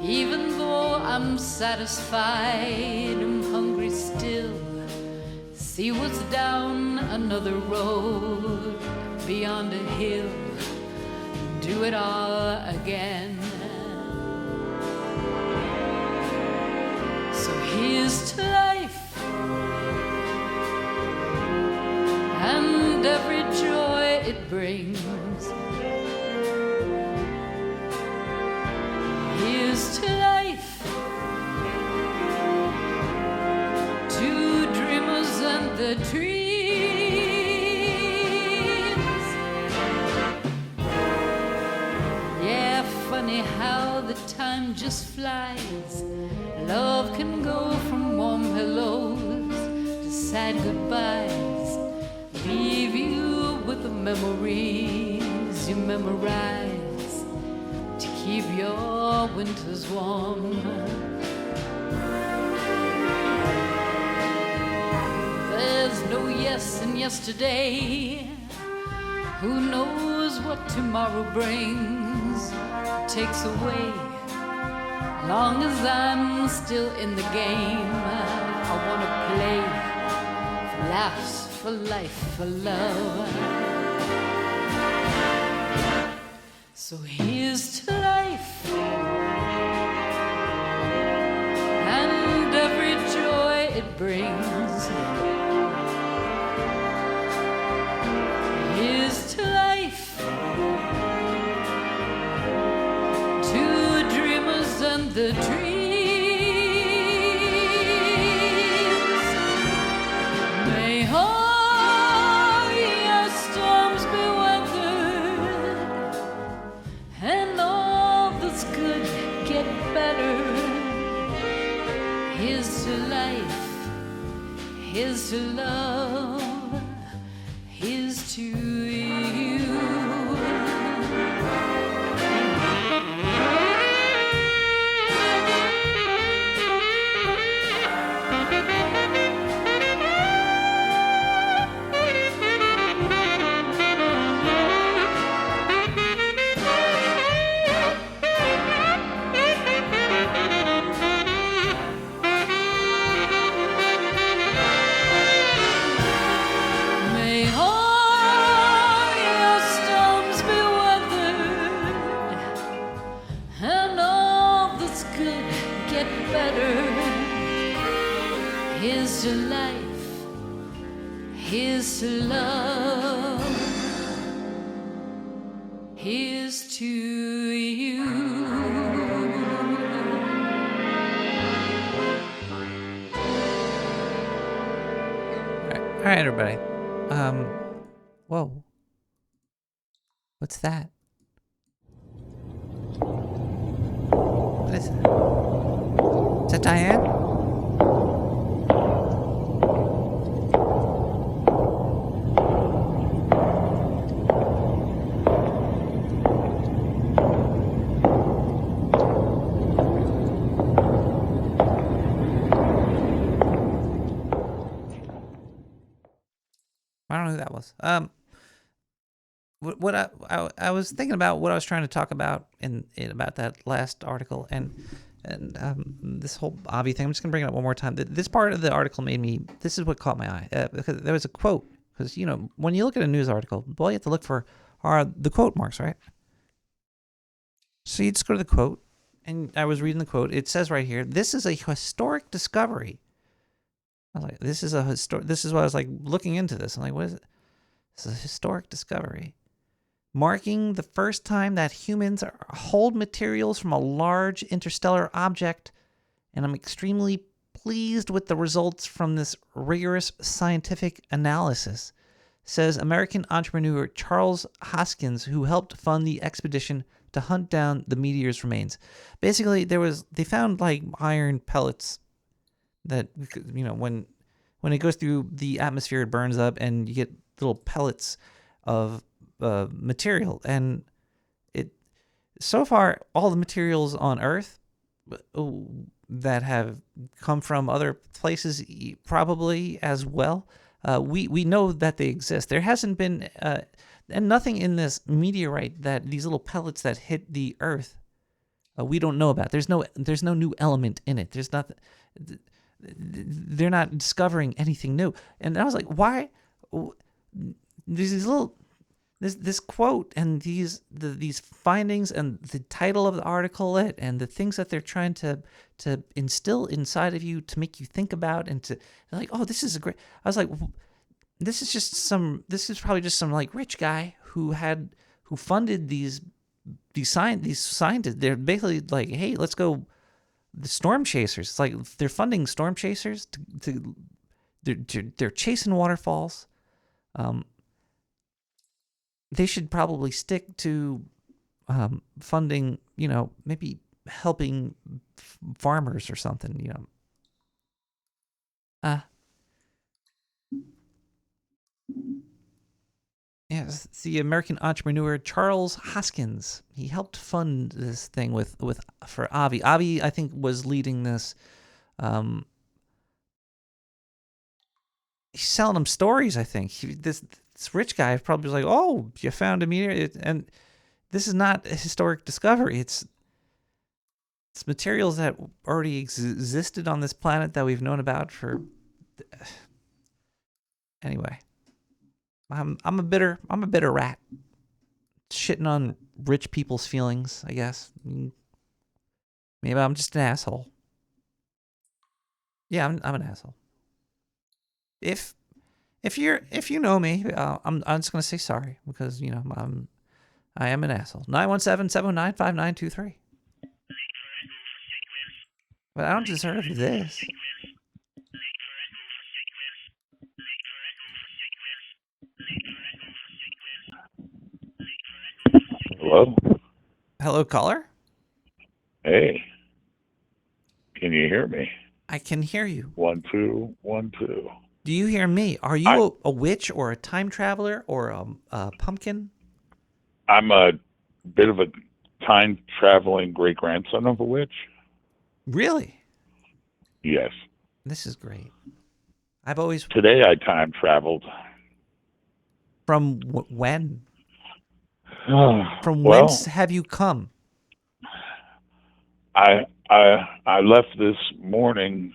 Even though I'm satisfied, I'm hungry still. See what's down another road, beyond a hill. Do it all again. So here's to life and every joy it brings. Here's to life, to dreamers and the dreams. Yeah, funny how the time just flies. Love can go from warm hellos to sad goodbyes. Leave you with the memories you memorize. Keep your winters warm. There's no yes in yesterday. Who knows what tomorrow brings, takes away. Long as I'm still in the game, I wanna play for laughs, for life, for love. So here's to life and every joy it brings. Here's to life, to dreamers and the dreams. May all your storms be weathered and all that's good get better. Here's to life, here's to love, here's to you. Here's to love. Here's to you. All right, everybody. Whoa. What's that? What is that? Is that Diane? I don't know who that was. What I was thinking about what I was trying to talk about in about that last article and this whole Avi thing. I'm just gonna bring it up one more time. This part of the article made me. This is what caught my eye because there was a quote. Because when you look at a news article, all you have to look for are the quote marks, right? So you just go to the quote, and I was reading the quote. It says right here, "This is a historic discovery." I was like, "This is a historic." This is why I was like looking into this. I'm like, "What is it?" It's a historic discovery, marking the first time that humans hold materials from a large interstellar object, and I'm extremely pleased with the results from this rigorous scientific analysis, says American entrepreneur Charles Hoskins, who helped fund the expedition to hunt down the meteor's remains. Basically, they found like iron pellets that, when it goes through the atmosphere, it burns up, and you get little pellets of material. And so far, all the materials on Earth that have come from other places probably as well, we know that they exist. There hasn't been and nothing in this meteorite that these little pellets that hit the Earth we don't know about. There's no new element in it. There's nothing. They're not discovering anything new. And I was like, why? This quote and these findings and the title of the article and the things that they're trying to instill inside of you to make you think about and to like, oh, this is a great. I was like, this is probably just some like rich guy who funded these scientists. They're basically like, hey, let's go. The storm chasers. It's like they're funding storm chasers they're chasing waterfalls. They should probably stick to funding, maybe helping farmers or something, Yes, it's the American entrepreneur Charles Hoskins. He helped fund this thing for Avi. Avi, I think, was leading this. He's selling them stories, I think. This rich guy probably was like, oh, you found a meteor. And this is not a historic discovery. It's materials that already existed on this planet that we've known about for... Anyway. I'm a bitter rat. Shitting on rich people's feelings, I guess. Maybe I'm just an asshole. Yeah, I'm an asshole. If you know me, I'm just gonna say sorry because I am an asshole. 917-709-5923. But I don't deserve this. Hello? Hello, caller? Hey. Can you hear me? I can hear you. 1 2 1 2. Do you hear me? Are you a witch or a time traveler or a pumpkin? I'm a bit of a time traveling great grandson of a witch. Really? Yes. This is great. I've always... Today I time traveled. From when? From Well, whence have you come? I left this morning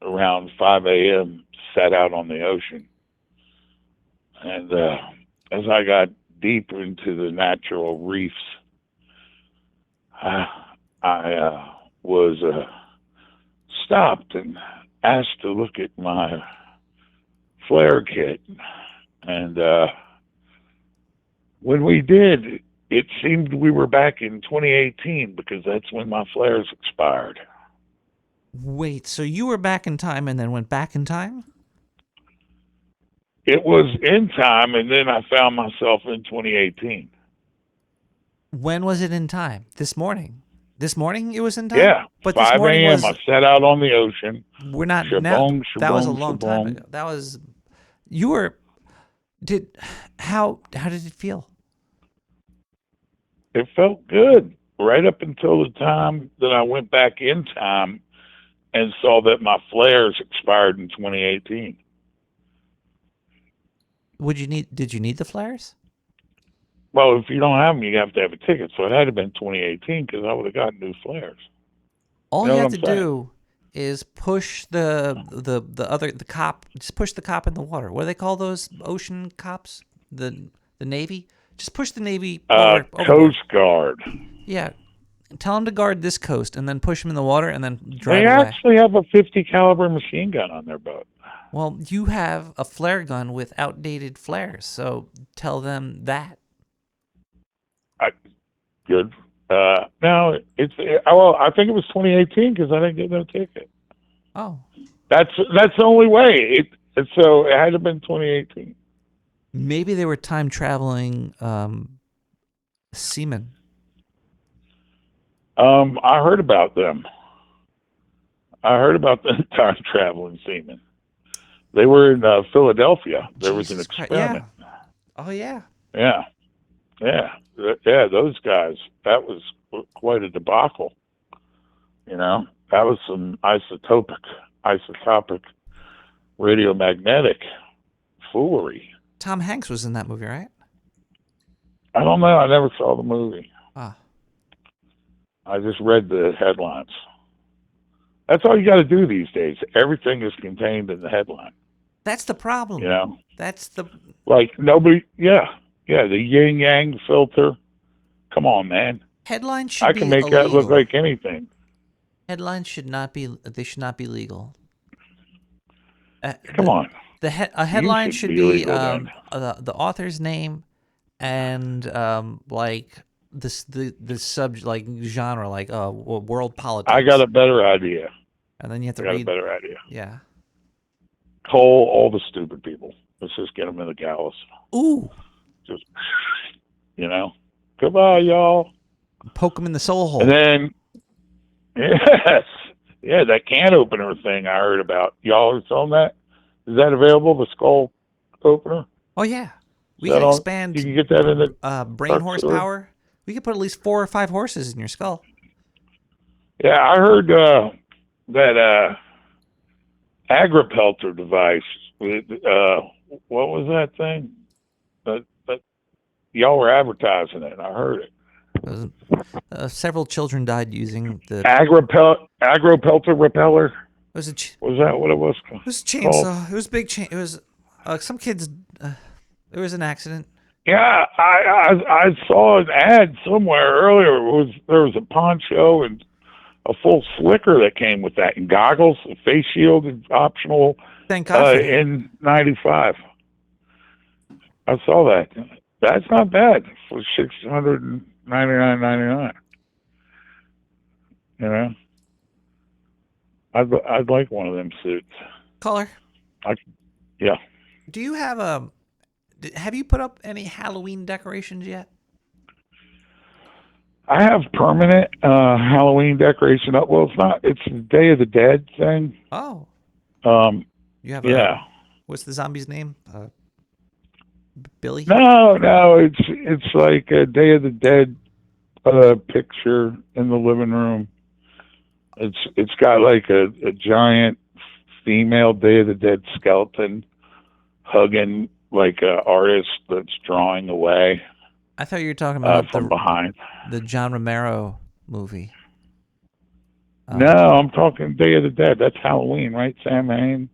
around 5 a.m., sat out on the ocean. And as I got deeper into the natural reefs, I was stopped and asked to look at my flare kit. And when we did, it seemed we were back in 2018 because that's when my flares expired. Wait, so you were back in time and then went back in time? It was in time, and then I found myself in 2018. When was it in time? This morning. This morning it was in time? Yeah, But this 5 morning a.m. was... I set out on the ocean. We're not now. Shabong, That was a shabong, long time shabong. ago. That was... You were... How did it feel? It felt good right up until the time that I went back in time and saw that my flares expired in 2018. Did you need the flares? Well, if you don't have them, you have to have a ticket. So it had to have been 2018 because I would have gotten new flares. All You you know have what to I'm saying? do is push the cop. Just push the cop in the water. What do they call those ocean cops? The Navy. Just push the Navy overboard. Coast Guard. Yeah. Tell them to guard this coast, and then push them in the water, and then drive They away. actually have a 50 caliber machine gun on their boat. Well, you have a flare gun with outdated flares, so tell them that. Good. Now it's well, I think it was 2018 because I didn't get no ticket. Oh. That's the only way. So it had to have been 2018. Maybe they were time traveling seamen. I heard about them. I heard about the time traveling seamen. They were in Philadelphia. There was an Jesus Christ, experiment. yeah. Oh yeah. Yeah, those guys. That was quite a debacle. You know, that was some isotopic, radiomagnetic foolery. Tom Hanks was in that movie, right? I don't know. I never saw the movie. Ah. I just read the headlines. That's all you got to do these days. Everything is contained in the headline. That's the problem. You know, That's the... like nobody. Yeah, the yin yang filter. Come on, man. Headlines should I be can make illegal. that look like anything. Headlines should not be... They should not be legal. Come on. A headline You should be be legal, then. the author's name and like the subject, like genre, like world politics. I got a better idea. And then you have to I got read. a better idea. Yeah. Cull all the stupid people. Let's just get them in the gallows. Ooh. Just, you know, goodbye, y'all. Poke them in the soul hole. And then, yes, yeah, that can opener thing I heard about. Y'all are selling that? Is that available? The skull opener? Oh yeah. We Is that can on? expand. You can get that in the brain dark horsepower. We could put at least 4 or 5 horses in your skull. Yeah, I heard that agripelter device. With, what was that thing? That y'all were advertising it. I heard it. Several children died using the agropelter repeller. It was was that what it was? It was a chainsaw. It was a big chain. It was some kids. There was an accident. Yeah, I saw an ad somewhere earlier. There was a poncho and a full slicker that came with that, and goggles, a face shield, and optional. Thank God. In '95, I saw that. That's not bad for $699.99. You know, I'd like one of them suits. Caller. Yeah. Do you have have you put up any Halloween decorations yet? I have permanent Halloween decoration up. Well, it's the Day of the Dead thing. Oh. You have what's the zombie's name? Billy? No, it's like a Day of the Dead picture in the living room. It's got like a giant female Day of the Dead skeleton hugging like an artist that's drawing away. I thought you were talking about from behind the John Romero movie. No, I'm talking Day of the Dead. That's Halloween, right, Sam Hain?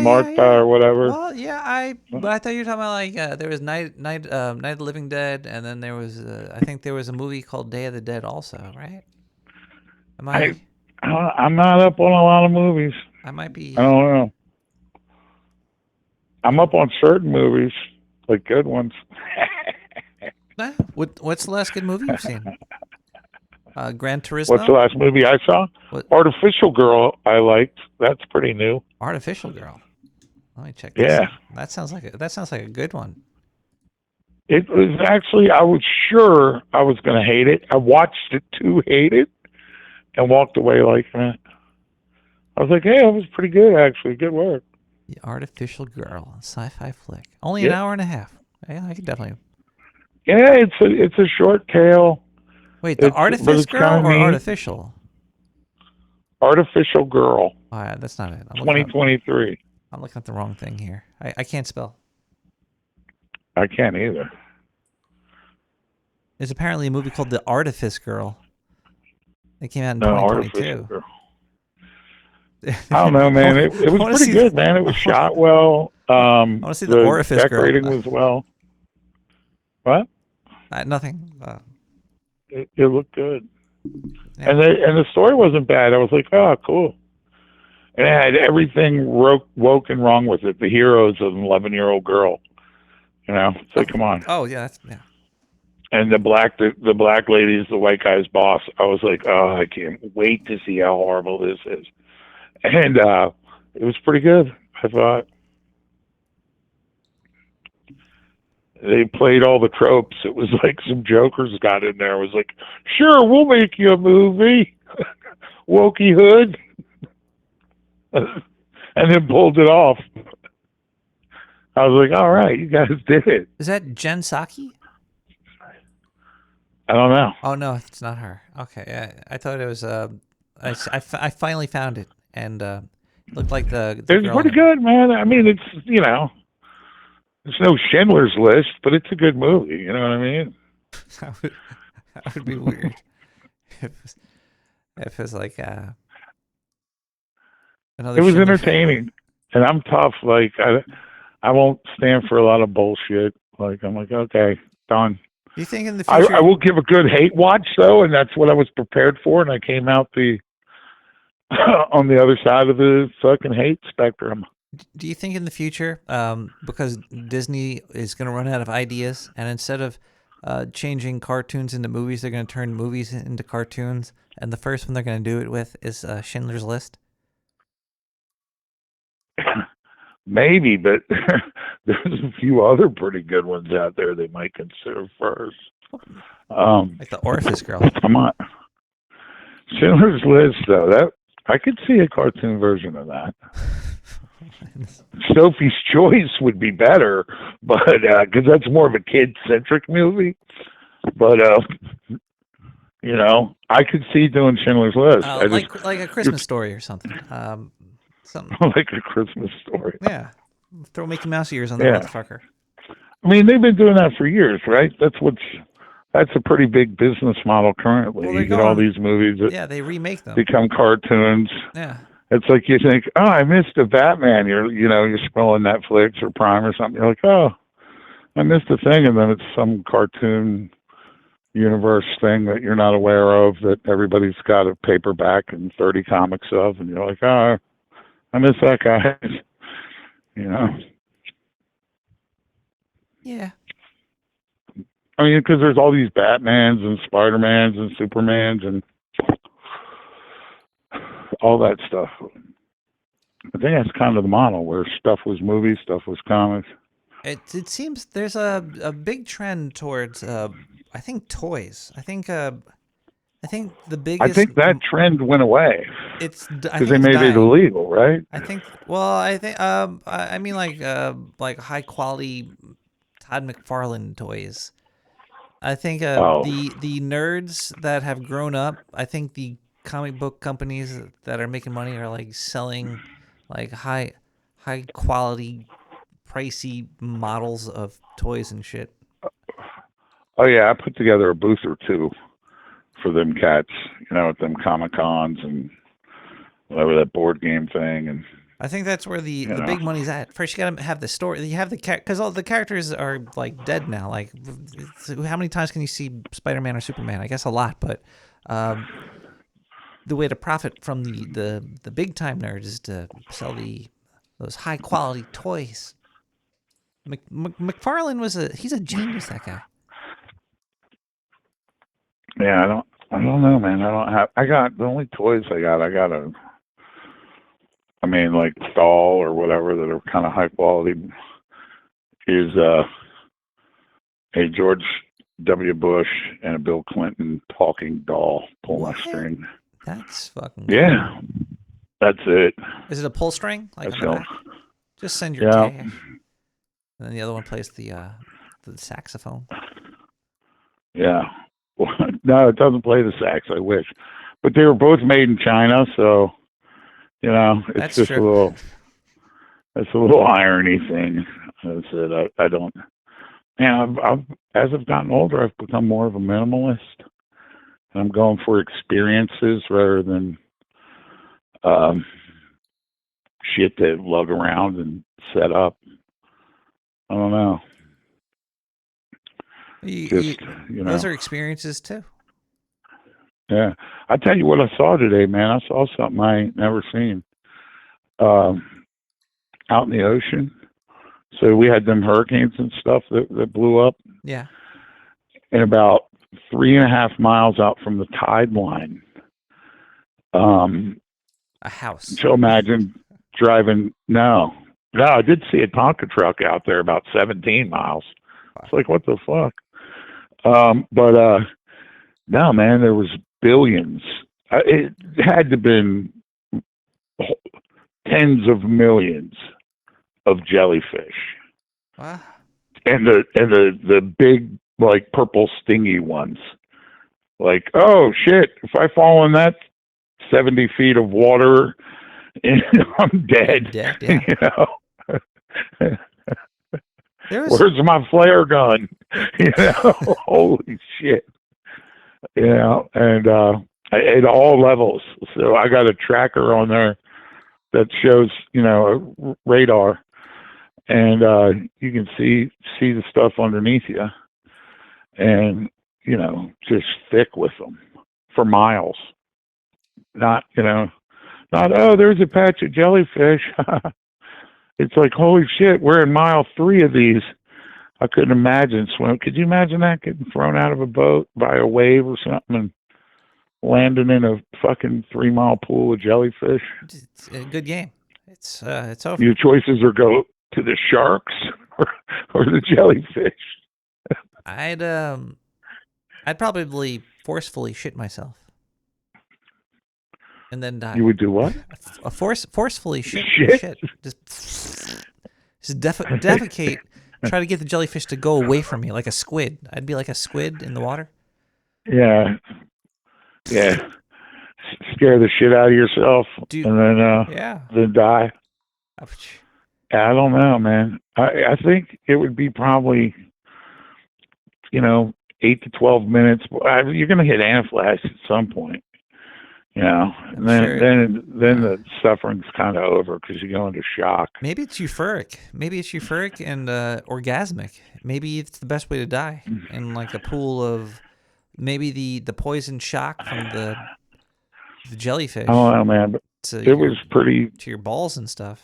Martha or whatever. Well, yeah, but I thought you were talking about like there was Night of the Living Dead, and then there was I think there was a movie called Day of the Dead also, right? I'm not up on a lot of movies. I might be. I don't know. I'm up on certain movies, like good ones. What's the last good movie you've seen? Gran What's the Turismo? last movie I saw? What? Artificial Girl. I liked. That's pretty new. Artificial Girl. Let me check this Yeah. out. That sounds like a good one. It was actually. I was sure I was going to hate it. I watched it to hate it, and walked away like that. I was like, "Hey, that was pretty good, actually. Good work." The Artificial Girl, sci-fi flick. Only an hour and a half. Yeah, I could definitely. Yeah, it's a short tale. Wait, the Artificial Girl or neat. Artificial? Artificial Girl. Oh, yeah, that's not it. 2023. I'm looking at the wrong thing here. I can't spell. I can't either. There's apparently a movie called The Artifice Girl. It came out in No, 2022. Artificial Girl. I don't know, man. It was pretty good, man. It was shot well. I want to see the Orifice Girl. Decorating was well. What? Nothing. It looked good, Yeah. and the story wasn't bad. I was like, oh, cool. And it had everything woke and wrong with it. The hero's an 11-year-old girl. You know, it's like, come on. Oh yeah, yeah. And the black lady is the white guy's boss. I was like, oh, I can't wait to see how horrible this is. And it was pretty good, I thought. They played all the tropes. It was like some jokers got in there. It was like, sure, we'll make you a movie. Wokey hood. And then pulled it off. I was like, all right, you guys did it. Is that Jen Psaki? I don't know. Oh no, it's not her. Okay, I thought it was. I finally found it, and it looked like the It's girl pretty good, man. I mean, it's, you know, it's no Schindler's List, but it's a good movie. You know what I mean? That would be weird. if it was like another. It was Schindler entertaining, and I'm tough. Like I won't stand for a lot of bullshit. Like I'm like, okay, done. Do you think in the future? I will give a good hate watch though, and that's what I was prepared for, and I came out on the other side of the fucking hate spectrum. Do you think in the future, because Disney is going to run out of ideas, and instead of changing cartoons into movies, they're going to turn movies into cartoons, and the first one they're going to do it with is Schindler's List? Maybe, but there's a few other pretty good ones out there they might consider first. Like the Orifice Girl. Come on. Schindler's List, though, that I could see a cartoon version of that. Sophie's Choice would be better, but because that's more of a kid-centric movie. But you know, I could see doing Schindler's List. Like a Christmas Story or something. Something like a Christmas Story. Yeah, throw Mickey Mouse ears on that motherfucker. I mean, they've been doing that for years, right? That's a pretty big business model currently. Well, you get all these movies that they remake them, become cartoons. Yeah. It's like you think, oh, I missed a Batman. You're scrolling Netflix or Prime or something. You're like, oh, I missed a thing, and then it's some cartoon universe thing that you're not aware of that everybody's got a paperback and 30 comics of, and you're like, oh, I miss that guy. You know. Yeah. I mean, because there's all these Batmans and Spider-Mans and Supermans and all that stuff. I think that's kind of the model where stuff was movies, stuff was comics. It seems there's a big trend towards I think toys. I think the biggest. I think that trend went away. Because they made it illegal, right? I think. Well, I mean like high quality Todd McFarlane toys. I think the nerds that have grown up. I think the comic book companies that are making money are like selling like high quality, pricey models of toys and shit. Oh yeah, I put together a booth or two for them cats, you know, at them Comic Cons and whatever, that board game thing. And I think that's where the big money's at. First, you gotta have the story. You have the because all the characters are like dead now. Like, how many times can you see Spider-Man or Superman? I guess a lot, but the way to profit from the big time nerds is to sell those high quality toys. McFarlane he's a genius, that guy. Yeah, I don't know, man. I got the only toys I got like doll or whatever that are kind of high quality is a George W. Bush and a Bill Clinton talking doll pull my string. That's fucking yeah. cool. That's it. Is it a pull string? Like That's on the back? Just send your cash. And then the other one plays the saxophone. Yeah. Well, no, it doesn't play the sax. I wish, but they were both made in China, so it's That's just true. That's a little irony thing. I said I don't. And as I've gotten older, I've become more of a minimalist. And I'm going for experiences rather than shit to lug around and set up. I don't know. Those are experiences too. Yeah. I tell you what I saw today, man. I saw something I ain't never seen. Out in the ocean. So we had them hurricanes and stuff that blew up. Yeah. And about 3.5 miles out from the tide line. A house. So imagine driving. No, I did see a Tonka truck out there about 17 miles. It's like, what the fuck? But no, man, there was billions. It had to have been tens of millions of jellyfish. Wow. And the big, like, purple stingy ones. Like, oh shit, if I fall in that 70 feet of water, I'm dead. Yeah. Where's my flare gun? Holy shit. And at all levels. So I got a tracker on there that shows, a radar, and you can see the stuff underneath you, and just thick with them for miles. Not oh, there's a patch of jellyfish. It's like, holy shit, we're in mile 3 of these. I couldn't imagine swimming. Could you imagine that, getting thrown out of a boat by a wave or something and landing in a fucking 3-mile pool of jellyfish? It's a good game. It's over. Your choices are go to the sharks or the jellyfish. I'd probably forcefully shit myself. And then die. You would do what? Forcefully shit. Just defecate. Try to get the jellyfish to go away from me like a squid. I'd be like a squid in the water. Yeah. Scare the shit out of yourself, and then die. I don't know, man. I think it would be probably, 8 to 12 minutes. You're going to hit anaphylaxis at some point. And then the suffering's kind of over because you go into shock. Maybe it's euphoric. And orgasmic. Maybe it's the best way to die in like a pool of maybe the poison shock from the jellyfish. I don't know, man, but it was pretty to your balls and stuff.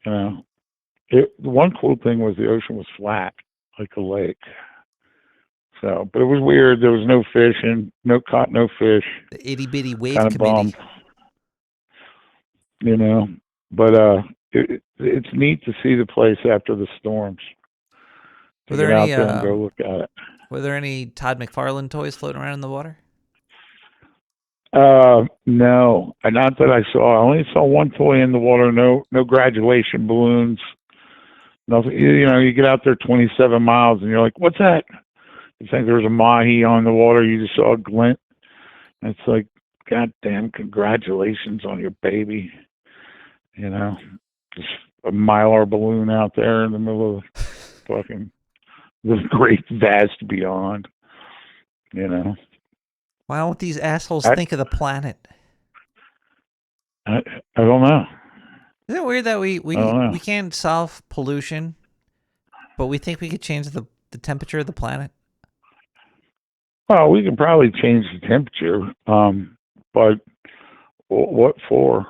The one cool thing was the ocean was flat, like a lake. So, but it was weird. There was no fishing, caught no fish. The itty bitty wave kind of committee. Bummed, but it's neat to see the place after the storms. Were there get any? Out there and go look at it. Were there any Todd McFarlane toys floating around in the water? No, not that I saw. I only saw one toy in the water. No graduation balloons. Nothing. You get out there 27 miles and you're like, what's that? You think there's a mahi on the water, you just saw a glint. It's like, goddamn, congratulations on your baby. Just a Mylar balloon out there in the middle of fucking the great vast beyond. Why don't these assholes think of the planet? I don't know. Isn't it weird that we can't solve pollution, but we think we could change the temperature of the planet? Well, we can probably change the temperature, but what for?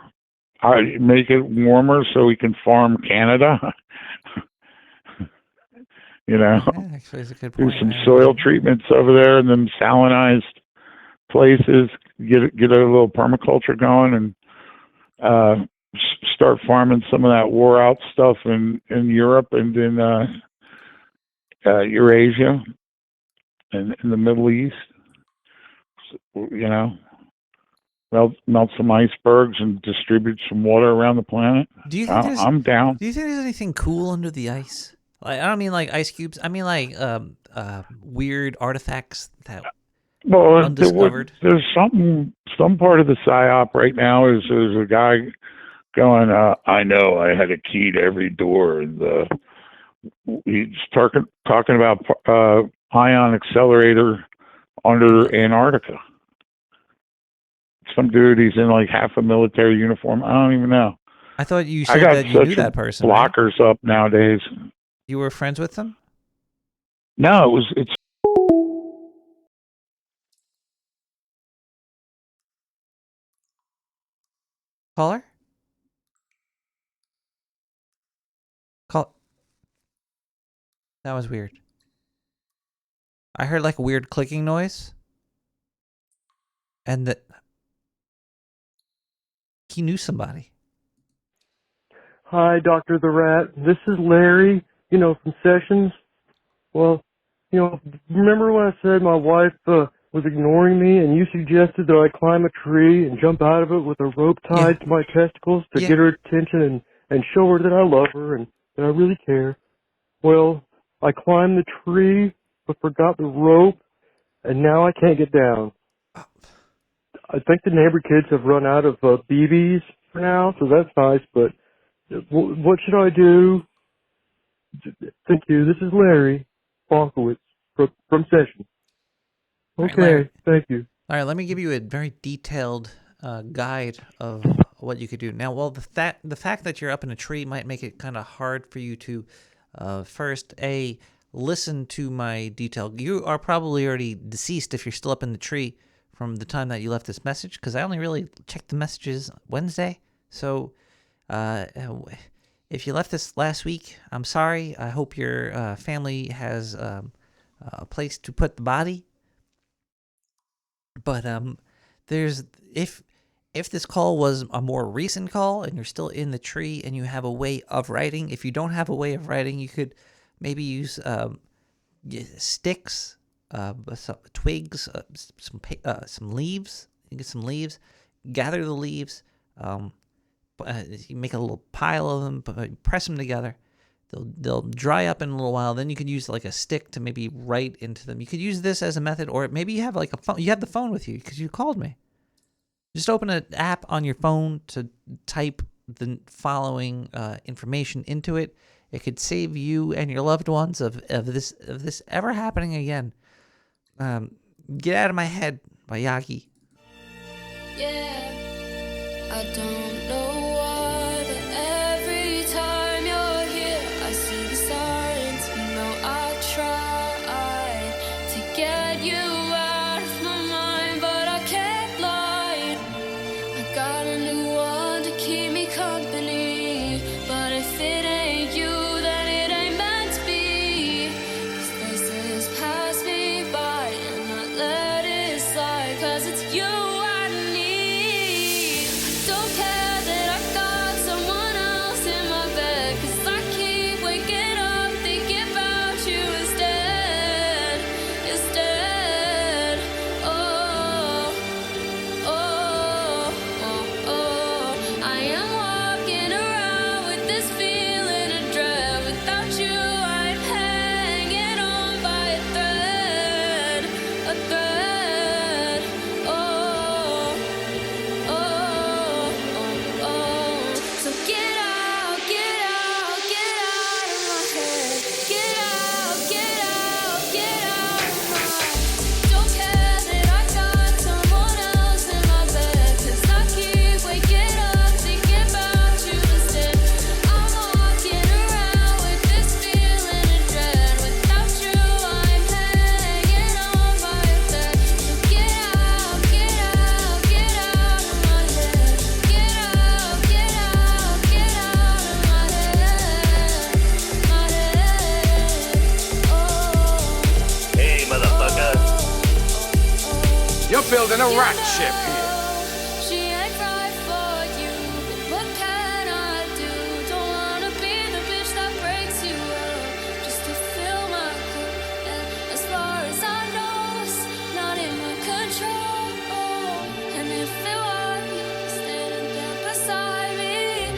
make it warmer so we can farm Canada. Yeah, actually, it's a good Do point. some soil treatments over there, and then salinized places. Get a little permaculture going, and start farming some of that wore out stuff in Europe and in Eurasia and in the Middle East. Melt some icebergs and distribute some water around the planet. Do you think I'm down. Do you think there's anything cool under the ice? Like, I don't mean like ice cubes. I mean like weird artifacts that undiscovered. There's some part of the psyop right now is there's a guy going, I know I had a key to every door. And he's talking about ion accelerator under Antarctica. Some dude, he's in like half a military uniform. I don't even know. I thought you said that you knew that person. Blockers right? up nowadays. You were friends with them? No, it's. Caller? That was weird. I heard like a weird clicking noise. And that he knew somebody. Hi, Dr. the Rat. This is Larry, from Sessions. Well, remember when I said my wife was ignoring me and you suggested that I climb a tree and jump out of it with a rope tied to my testicles to get her attention and show her that I love her and that I really care? Well, I climbed the tree but forgot the rope and now I can't get down. I think the neighbor kids have run out of BBs for now, so that's nice, but what should I do? Thank you. This is Larry Bonkowitz from Sessions. Okay, right, thank you. All right, let me give you a very detailed guide of what you could do. Now, well, the fact that you're up in a tree might make it kind of hard for you to first, listen to my detail. You are probably already deceased if you're still up in the tree from the time that you left this message, because I only really checked the messages Wednesday. So if you left this last week, I'm sorry. I hope your family has a place to put the body. But there's if this call was a more recent call and you're still in the tree and you have a way of writing, if you don't have a way of writing, you could maybe use sticks, some twigs, some leaves. You get some leaves, gather the leaves, you make a little pile of them, press them together. They'll dry up in a little while. Then you could use like a stick to maybe write into them. You could use this as a method, or maybe you have like a phone. You have the phone with you because you called me. Just open an app on your phone to type the following information into it. It could save you and your loved ones of this ever happening again. Get Out of My Head by Yagi. Yeah, I don't know why, but every time you're here, I see the signs. I tried to get you out of my mind, but I can't lie. I got a new one to keep me company, but if it ain't you, then it ain't meant to be. 'Cause places pass me by and I let it slide, 'cause it's you I need. I don't care building a rat ship here. She ain't right for you. What can I do? Don't wanna be the bitch that breaks you up just to fill my cup. And as far as I know, it's not in my control. And if it were you standing there beside me,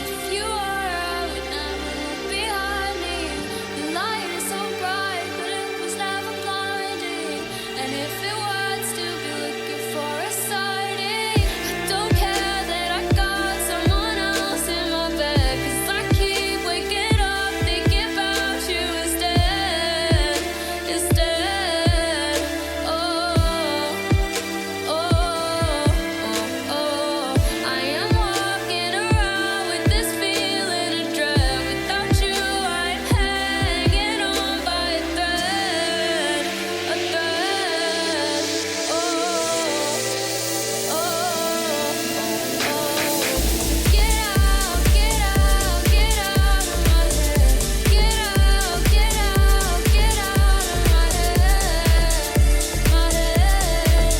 if you were, I would never look behind me. The light is so bright, but it was never blinding. And if it were, I'd still be looking for a sighting. I don't care that I got someone else in my bed, 'cause I keep waking up thinking about you instead. Oh, I am walking around with this feeling of dread. Without you, I'm hanging on by a thread. Get out, get out, get out of my head. Get out, get out, get out of my head. My head.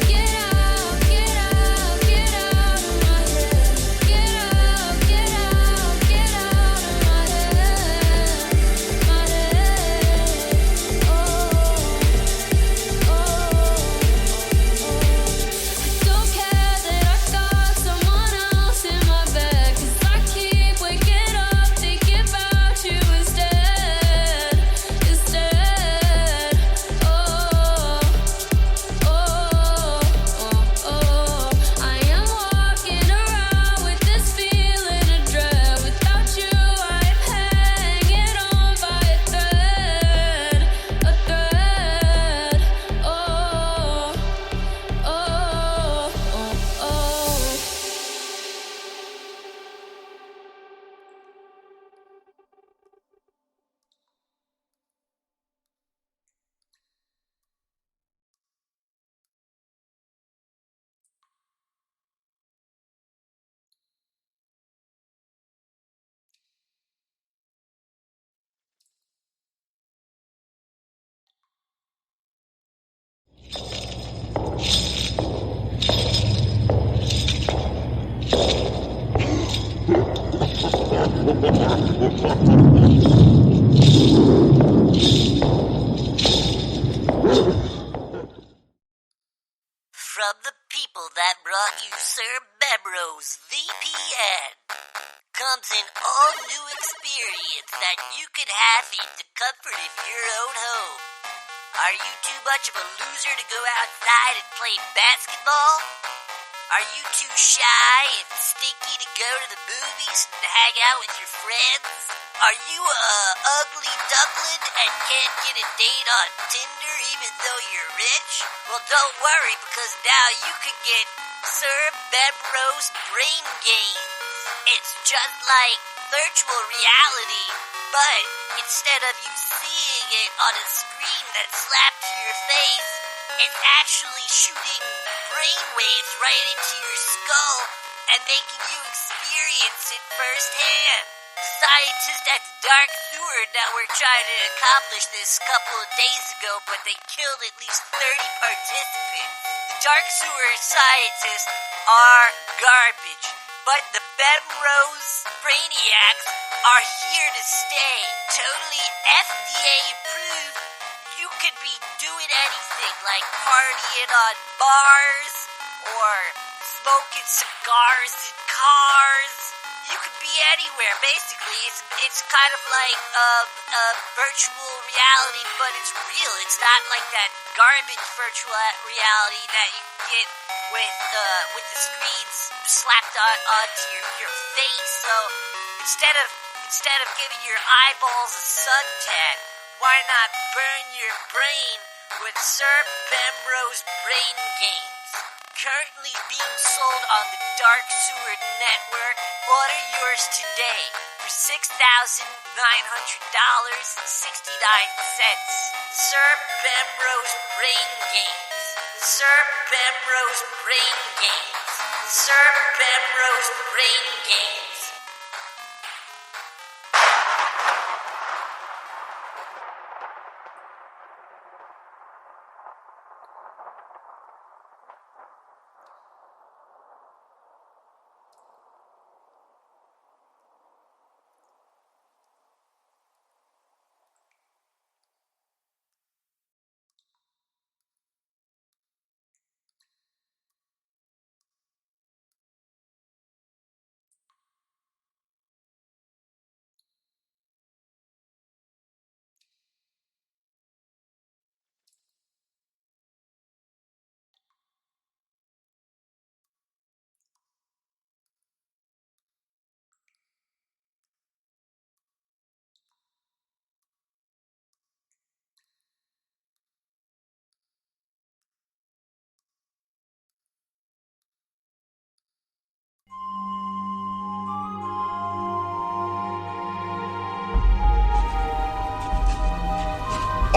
Get out, get out, get out of my head. Get out, get out, get out of my head. My don't care that I got someone else in my bed, 'cause I keep waking up thinking about you instead. I am walking around with this feeling of dread. Without you, I'm hanging on by a thread. From the people that brought you Sir Bebro's VPN comes an all-new experience that you could have in the comfort of your own home. Are you too much of a loser to go outside and play basketball? Are you too shy and stinky to go to the movies and hang out with your friends? Are you a ugly duckling and can't get a date on Tinder even though you're rich? Well, don't worry, because now you can get Sir Bebro's Brain Games. It's just like virtual reality, but instead of you seeing it on a screen that's slapped to your face, it's actually shooting brainwaves right into your skull and making you experience it firsthand. The scientists at the Dark Sewer that were trying to accomplish this a couple of days ago, but they killed at least 30 participants. The Dark Sewer scientists are garbage, but the Bebros Brainiacs are here to stay. Totally FDA approved. You could be doing anything, like partying on bars or smoking cigars in cars. You could be anywhere, basically. It's kind of like virtual reality, but it's real. It's not like that garbage virtual reality that you get with the screens slapped onto your face. So instead of giving your eyeballs a suntan, why not burn your brain with Sir Bebro's Brain Games? Currently being sold on the Dark Sewer Network. Order yours today for $6,900.69. Sir Bebro's Brain Games. Sir Bebro's Brain Games. Sir Bebro's Brain Games.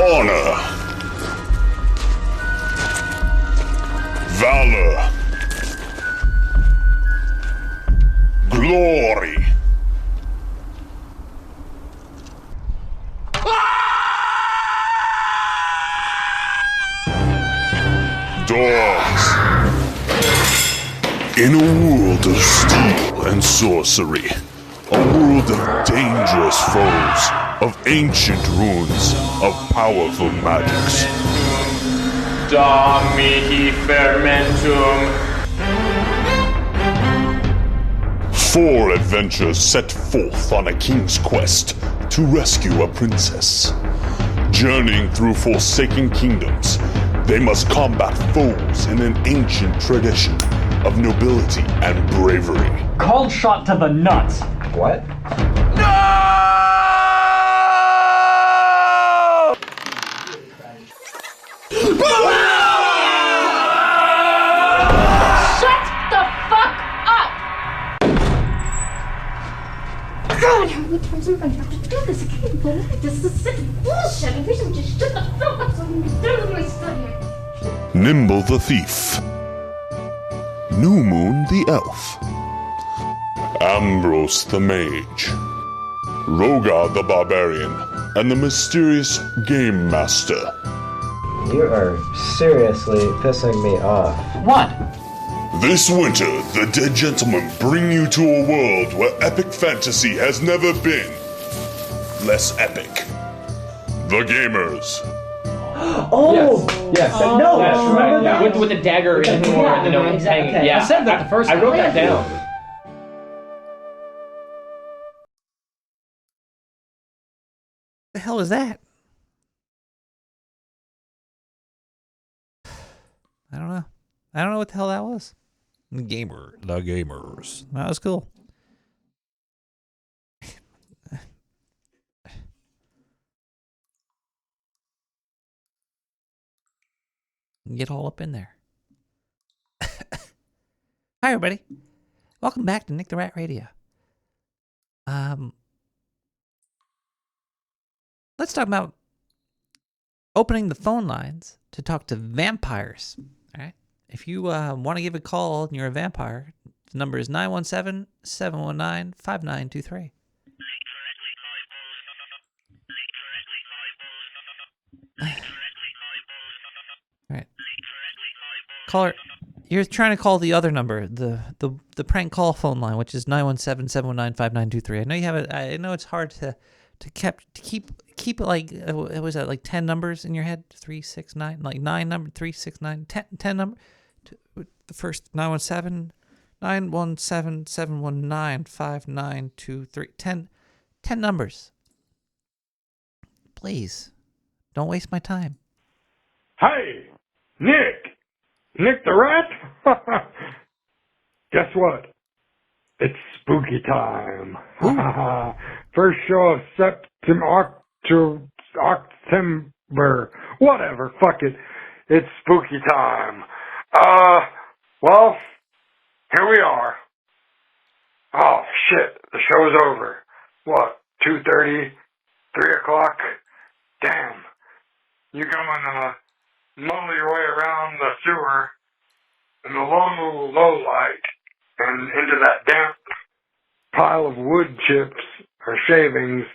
honor, valor, glory. Dogs. In a world of steel and sorcery, a world of dangerous foes, of ancient runes, of powerful magics. Da mihi fermentum. 4 adventurers set forth on a king's quest to rescue a princess. Journeying through forsaken kingdoms, they must combat foes in an ancient tradition of nobility and bravery. Cold shot to the nuts. What? Shut the fuck up! God, how many times am I going to have to do this again? This is such bullshit. I wish I would just shut the fuck up so I can get done with my study. Nimble the Thief, New Moon the Elf, Ambrose the Mage, Rogar the Barbarian, and the mysterious Game Master. You are seriously pissing me off. What? This winter, the Dead Gentlemen bring you to a world where epic fantasy has never been less epic. The Gamers. Oh! Yes. No! That's right. Yeah. With the dagger in the corner and the note hanging. Okay. Yeah. I said that the first I time. wrote that down. The hell is that? I don't know. I don't know what the hell that was. The gamers. That was cool. Get all up in there. Hi, everybody. Welcome back to Nick the Rat Radio. Let's talk about opening the phone lines to talk to vampires. All right. If you want to give a call and you're a vampire, the number is 917-719-5923. All right. Caller, you're trying to call the other number, the prank call phone line, which is 917-719-5923. I know you have it. I know it's hard to keep like was that like 10 numbers in your head? 369, like 9 number 369 10 number. The first 917-719-5923. 10 numbers. Please, don't waste my time. Hey, Nick the Rat? Guess what? It's spooky time. First show of October. Whatever, fuck it. It's spooky time. Well, here we are. Oh, shit, the show's over. What, 2:30? 3 o'clock? Damn. You going muddle your way around the sewer in the low light and into that damp pile of wood chips or shavings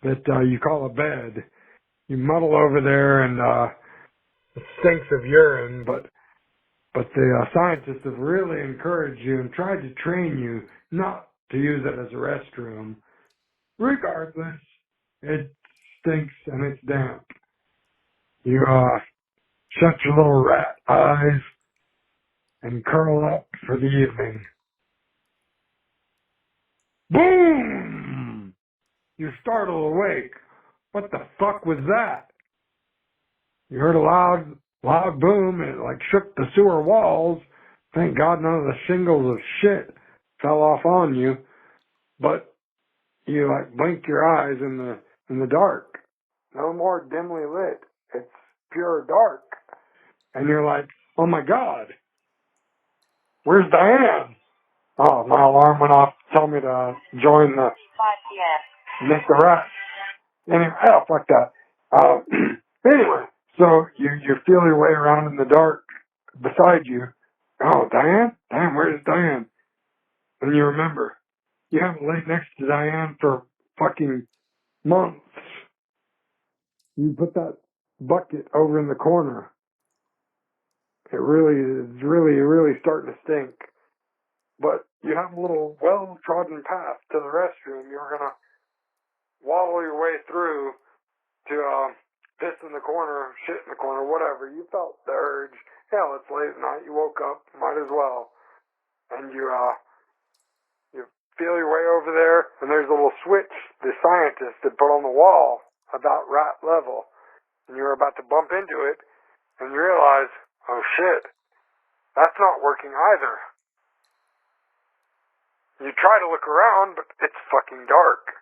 that you call a bed. You muddle over there and it stinks of urine, but the scientists have really encouraged you and tried to train you not to use it as a restroom. Regardless, it stinks and it's damp. You shut your little rat eyes and curl up for the evening. Boom! You startle awake. What the fuck was that? You heard a loud boom, and it like shook the sewer walls. Thank God none of the shingles of shit fell off on you. But you like blink your eyes in the dark. No more dimly lit. It's pure dark. And you're like, oh my God, where's Diane? Oh, my alarm went off to tell me to join the 5 p.m. Nick the Rat. Anyway, fuck that. Anyway, so you feel your way around in the dark beside you. Oh, Diane? Diane, where's Diane? And you remember, you haven't laid next to Diane for fucking months. You put that bucket over in the corner. It really is really starting to stink. But you have a little well-trodden path to the restroom. You're going to waddle your way through to piss in the corner, shit in the corner, whatever. You felt the urge. Hell, it's late at night. You woke up. Might as well. And you feel your way over there, and there's a little switch the scientist had put on the wall about rat level. And you're about to bump into it, and you realize, oh shit, that's not working either. You try to look around, but it's fucking dark.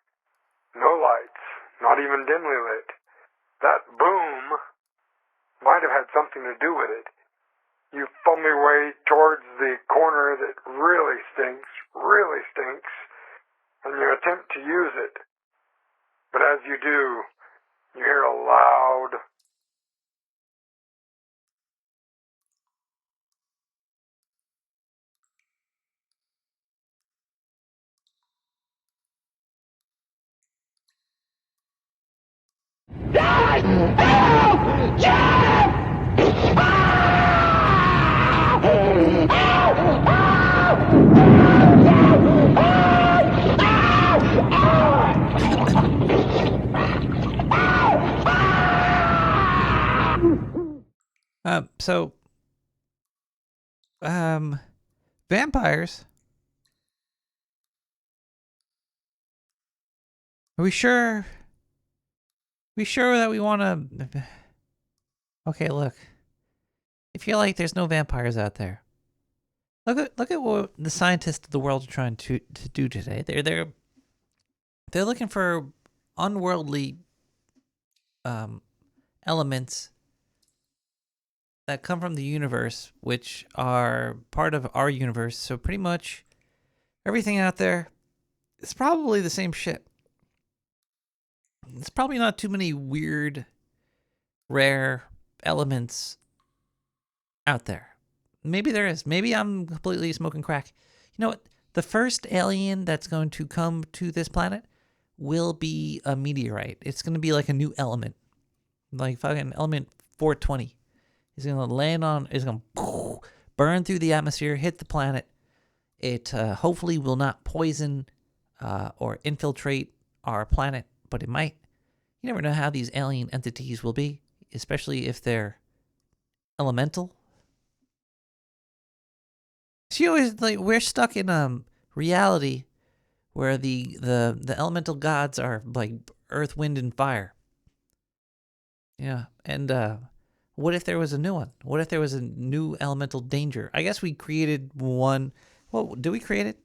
No lights, not even dimly lit. That boom might have had something to do with it. You fumble your way towards the corner that really stinks, and you attempt to use it. But as you do, you hear a loud Vampires. Are we sure? We sure that we want to? Okay, look. I feel like there's no vampires out there. Look at what the scientists of the world are trying to do today. They're looking for unworldly elements that come from the universe, which are part of our universe. So pretty much everything out there is probably the same shit. There's probably not too many weird, rare elements out there. Maybe there is. Maybe I'm completely smoking crack. You know what? The first alien that's going to come to this planet will be a meteorite. It's going to be like a new element. Like fucking element 420. It's going to land on, it's going to burn through the atmosphere, hit the planet. It hopefully will not poison or infiltrate our planet, but it might. You never know how these alien entities will be, especially if they're elemental. See, always like we're stuck in reality where the elemental gods are like earth, wind, and fire. Yeah, and what if there was a new one? What if there was a new elemental danger? I guess we created one. Well, did we create it?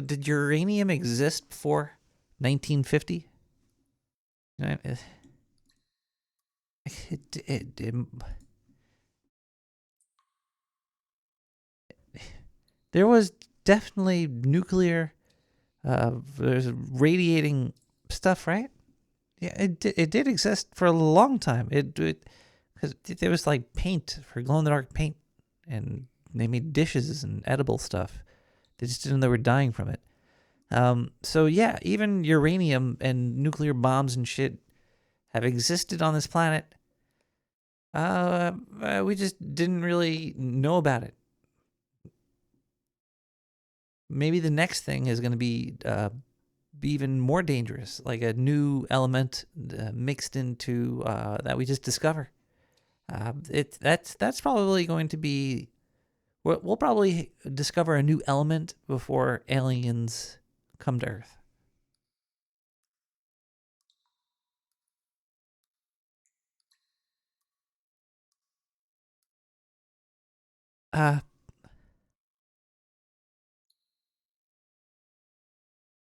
Did uranium exist before 1950? There was definitely nuclear, there's radiating stuff, right? Yeah, it did exist for a long time. Because there was like paint for glow-in-the-dark paint, and they made dishes and edible stuff. They just didn't know they were dying from it. So yeah, even uranium and nuclear bombs and shit have existed on this planet. We just didn't really know about it. Maybe the next thing is going to be even more dangerous, like a new element mixed into that we just discover. That's probably going to be. We'll probably discover a new element before aliens come to Earth.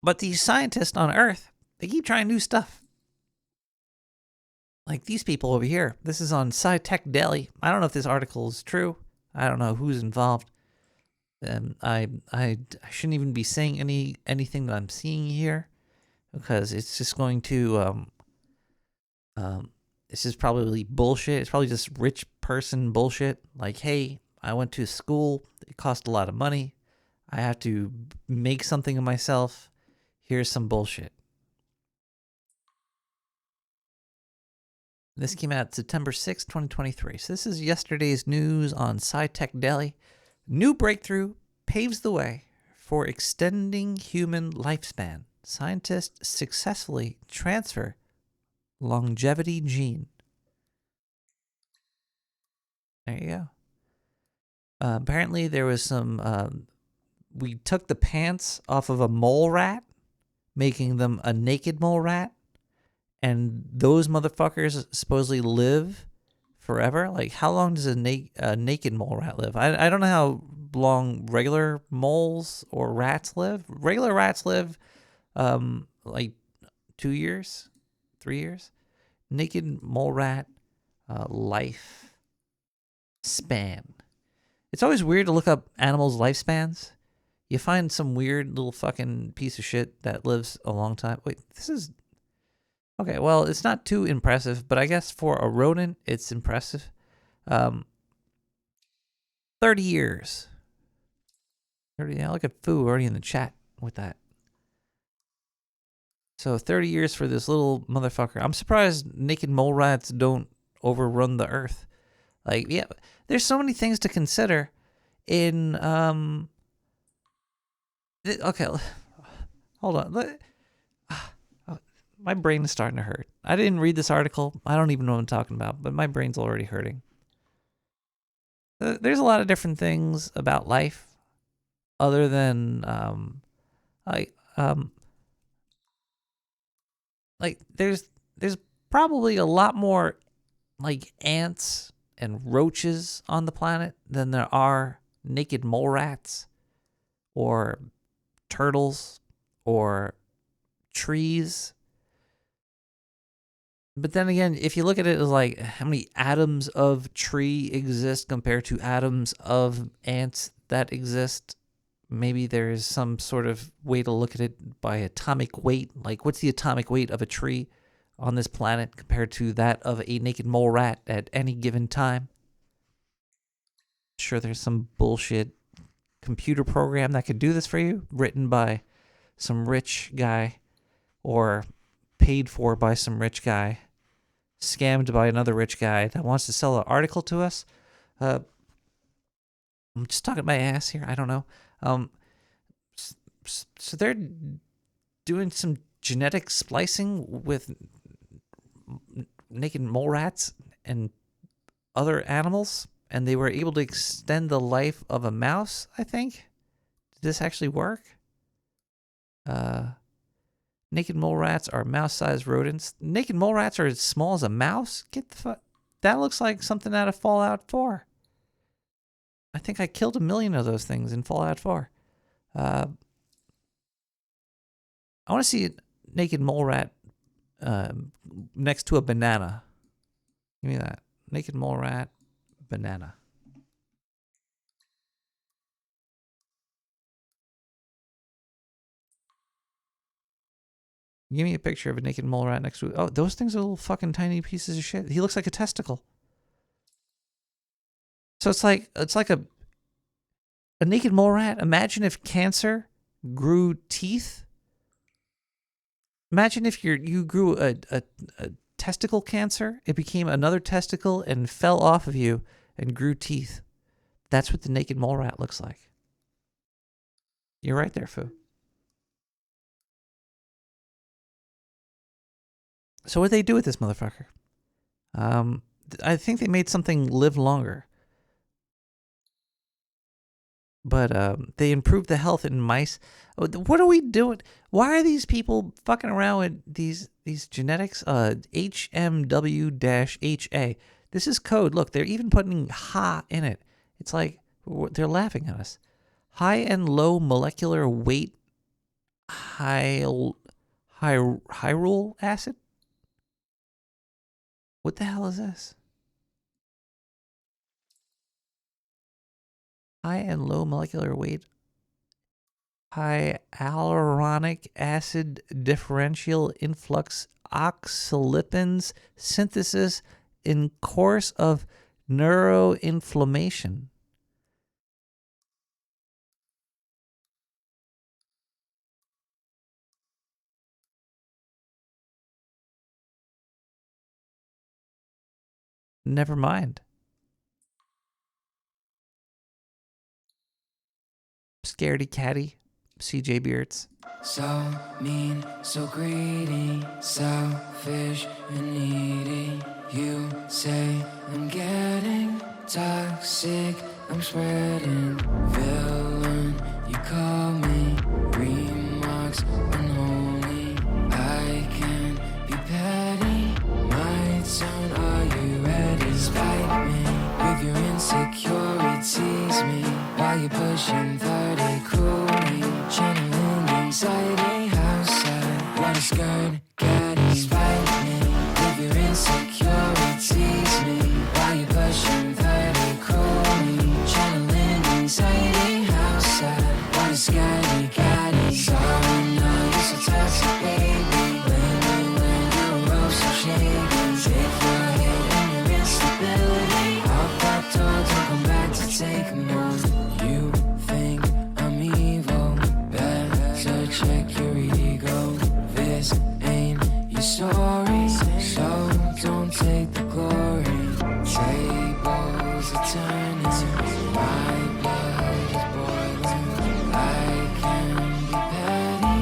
But these scientists on Earth, they keep trying new stuff. Like these people over here. This is on SciTech Daily. I don't know if this article is true. I don't know who's involved. I shouldn't even be saying anything that I'm seeing here, because it's just going to this is probably bullshit. It's probably just rich person bullshit. Like, hey, I went to school. It cost a lot of money. I have to make something of myself. Here's some bullshit. This came out September 6, 2023. So this is yesterday's news on SciTech Daily. New breakthrough paves the way for extending human lifespan. Scientists successfully transfer longevity gene. There you go. Apparently there was some... we took the pants off of a mole rat, making them a naked mole rat. And those motherfuckers supposedly live forever. Like, how long does a naked mole rat live? I don't know how long regular moles or rats live. Regular rats live like 2 years, 3 years. Naked mole rat life span. It's always weird to look up animals' lifespans. You find some weird little fucking piece of shit that lives a long time. Wait, this is... Okay, well, it's not too impressive, but I guess for a rodent, it's impressive. 30 years. 30, yeah, look at Foo already in the chat with that. So 30 years for this little motherfucker. I'm surprised naked mole rats don't overrun the earth. Like, yeah, there's so many things to consider in, okay, hold on. My brain is starting to hurt. I didn't read this article. I don't even know what I'm talking about, but my brain's already hurting. There's a lot of different things about life other than, like there's probably a lot more like ants and roaches on the planet than there are naked mole rats or turtles or trees. But then again, if you look at it as like how many atoms of tree exist compared to atoms of ants that exist, maybe there is some sort of way to look at it by atomic weight. Like, what's the atomic weight of a tree on this planet compared to that of a naked mole rat at any given time? Sure, there's some bullshit computer program that could do this for you, written by some rich guy or paid for by some rich guy, scammed by another rich guy that wants to sell an article to us. I'm just talking my ass here. I don't know. So they're doing some genetic splicing with naked mole rats and other animals, and they were able to extend the life of a mouse, I think. Did this actually work? Naked mole rats are mouse-sized rodents. Naked mole rats are as small as a mouse? Get the fuck... That looks like something out of Fallout 4. I think I killed 1 million of those things in Fallout 4. I want to see a naked mole rat next to a banana. Give me that. Naked mole rat, banana. Give me a picture of a naked mole rat next to it. Oh, those things are little fucking tiny pieces of shit. He looks like a testicle. So it's like a naked mole rat. Imagine if cancer grew teeth. Imagine if you grew a testicle cancer. It became another testicle and fell off of you and grew teeth. That's what the naked mole rat looks like. You're right there, Foo. So what they do with this motherfucker? I think they made something live longer. But they improved the health in mice. What are we doing? Why are these people fucking around with these genetics? HMW-HA. This is code. Look, they're even putting Ha in it. It's like they're laughing at us. High and low molecular weight hyalural acid? What the hell is this? High and low molecular weight hyaluronic acid differential influx oxylipins synthesis in course of neuroinflammation. Never mind. Scaredy catty, CJ Beards. So mean, so greedy, selfish and needy. You say I'm getting toxic, I'm spreading. Villain, you call me. Remarks unholy. I can be petty. My turn, are you ready? Spite me with your insecurities. Me while you're pushing 30 cruelly. Channeling anxiety, how sad. What a skirt, caddy. Spite me with your insecurities. Me while you're pushing 30 cruelly. Channeling anxiety, how sad. What a scary caddy. Sorry, now you're so toxic, baby. When you're all so shaky. Take your hit and your instability. Out that door, don't come back to take more. You think I'm evil? Better check your ego. This ain't your story, so don't take the glory. Tables are turning, my blood is boiling. I can be petty.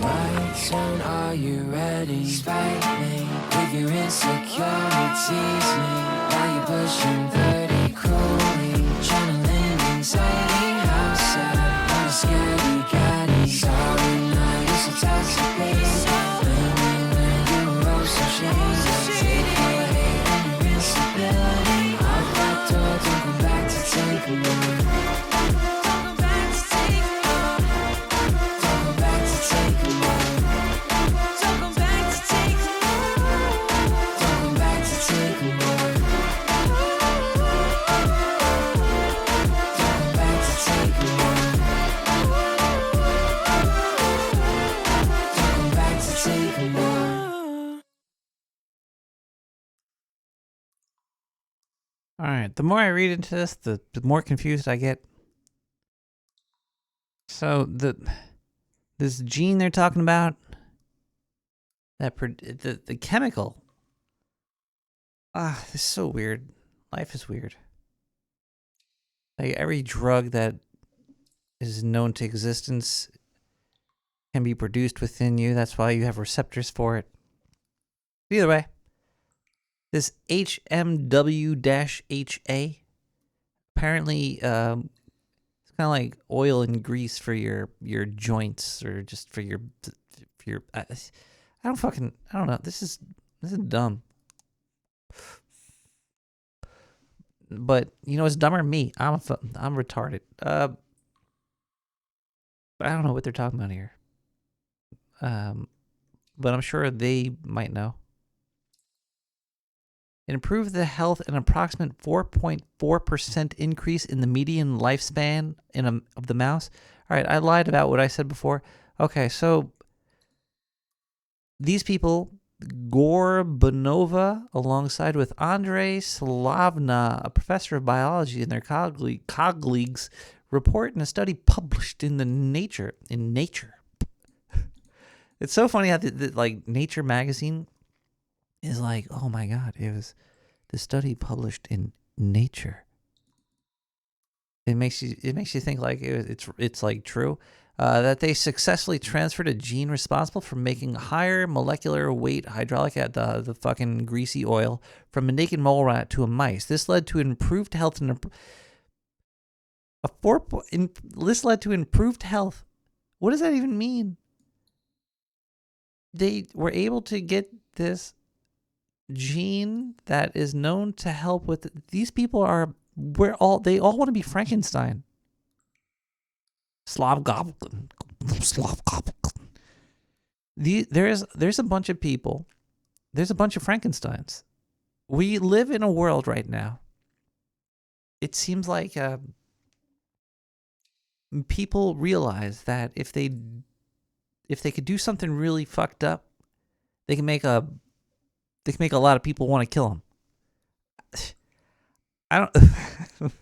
My turn, are you ready? Spite me with your insecurities. Me while you're pushing 30 cruelly. Channeling anxiety, how sad. What a scary caddy. Sorry, now you're so toxic, baby. When you're all so shady. Take your hate and your instability. Out that door, don't come back to take more. Don't come back to take more. Don't come back to take more. Don't come back to take more. Don't come back to take more. Don't come back to take more. Don't come back to take more. All right. The more I read into this, the more confused I get. So this gene they're talking about, that the chemical. This is so weird. Life is weird. Like every drug that is known to existence can be produced within you. That's why you have receptors for it. Either way, this HMW-HA apparently it's kind of like oil and grease for your joints, or just for your I don't know. This is dumb. But you know, it's dumber than me. I'm retarded. I don't know what they're talking about here. But I'm sure they might know. It improved the health an approximate 4.4% increase in the median lifespan of the mouse. All right, I lied about what I said before. Okay, so these people, Gorbanova, alongside with Andrei Slavna, a professor of biology, and their colleagues, report in a study published in Nature. It's so funny how like Nature magazine is like, oh my God, it was the study published in Nature. It makes you think like it's like true. That they successfully transferred a gene responsible for making higher molecular weight hydraulic at the fucking greasy oil from a naked mole rat to a mice. This led to improved health this led to improved health. What does that even mean? They were able to get this gene that is known to help with these people they all want to be Frankenstein. Slav goblin. There's a bunch of people. There's a bunch of Frankensteins. We live in a world right now. It seems like people realize that if they could do something really fucked up, they can make a lot of people want to kill them. I don't.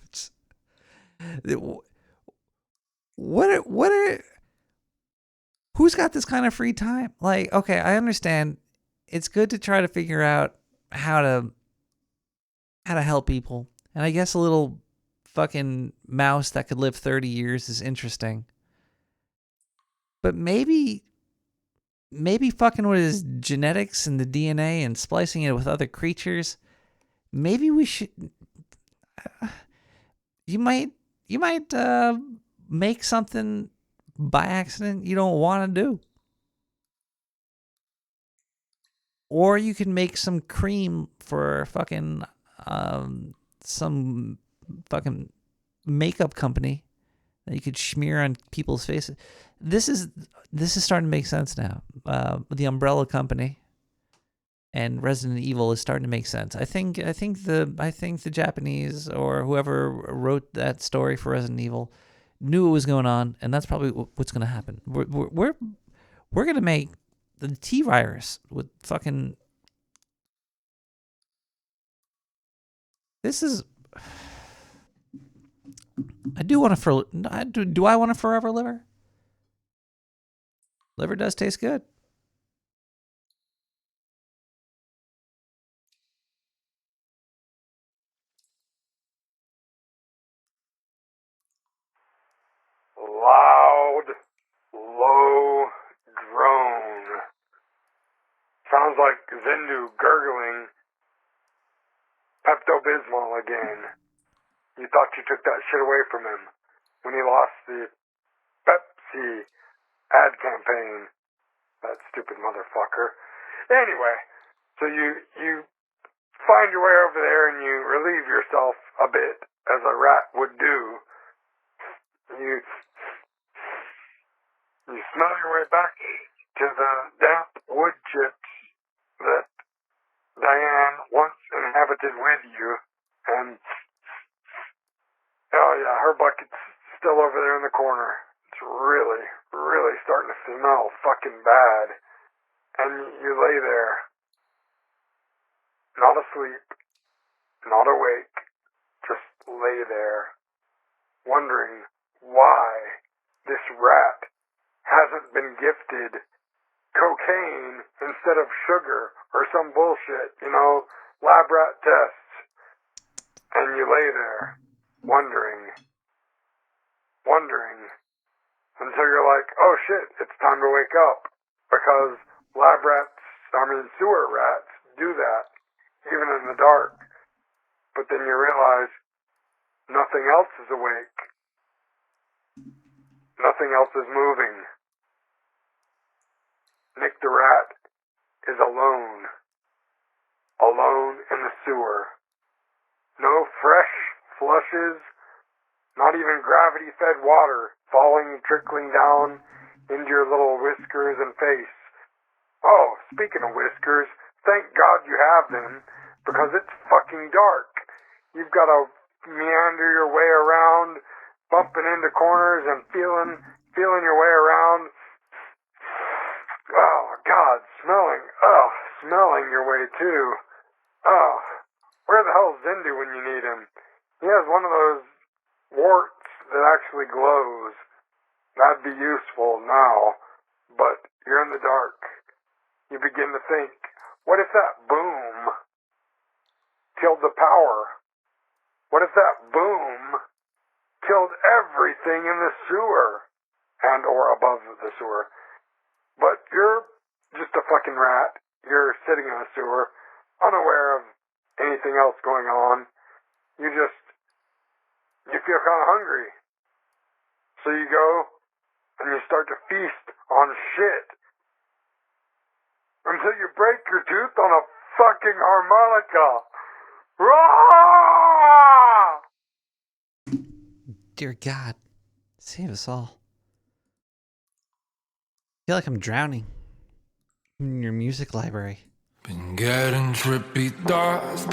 What are? Who's got this kind of free time? Like, okay, I understand. It's good to try to figure out how to help people, and I guess a little fucking mouse that could live 30 years is interesting. But maybe fucking with his genetics and the DNA and splicing it with other creatures, maybe we should. You might make something by accident you don't want to do. Or you can make some cream for fucking some fucking makeup company that you could smear on people's faces. This is starting to make sense now. The Umbrella Company and Resident Evil is starting to make sense. I think the Japanese or whoever wrote that story for Resident Evil knew what was going on, and that's probably what's going to happen. We're going to make the T virus with fucking. This is. I do want to do I want a forever liver? Liver does taste good. Loud, low drone. Sounds like Zendu gurgling Pepto-Bismol again. You thought you took that shit away from him when he lost the Pepsi ad campaign. That stupid motherfucker. Anyway, so you find your way over there and you relieve yourself a bit, as a rat would do. You smell your way back to the damp wood chips that Diane once inhabited with you, and oh yeah, her bucket's still over there in the corner. It's really, really starting to smell fucking bad. And you lay there, not asleep, not awake, just lay there, wondering why this rat hasn't been gifted cocaine instead of sugar or some bullshit, lab rat tests. And you lay there, wondering, until you're like, oh shit, it's time to wake up. Because sewer rats do that, even in the dark. But then you realize nothing else is awake. Nothing else is moving. Nick the rat is alone. Alone in the sewer. No fresh flushes, not even gravity-fed water falling, trickling down into your little whiskers and face. Oh, speaking of whiskers, thank God you have them, because it's fucking dark. You've got to meander your way around, bumping into corners and feeling your way around. Oh, God, smelling your way too. Oh, where the hell's Zindu when you need him? He has one of those warts that actually glows. That'd be useful now, but you're in the dark. You begin to think, what if that boom killed the power? What if that boom killed everything in the sewer and or above the sewer? But you're just a fucking rat. You're sitting in a sewer, unaware of anything else going on. You feel kind of hungry. So you go and you start to feast on shit until you break your tooth on a fucking harmonica. Rah! Dear God, save us all. I feel like I'm drowning in your music library. Been getting trippy thoughts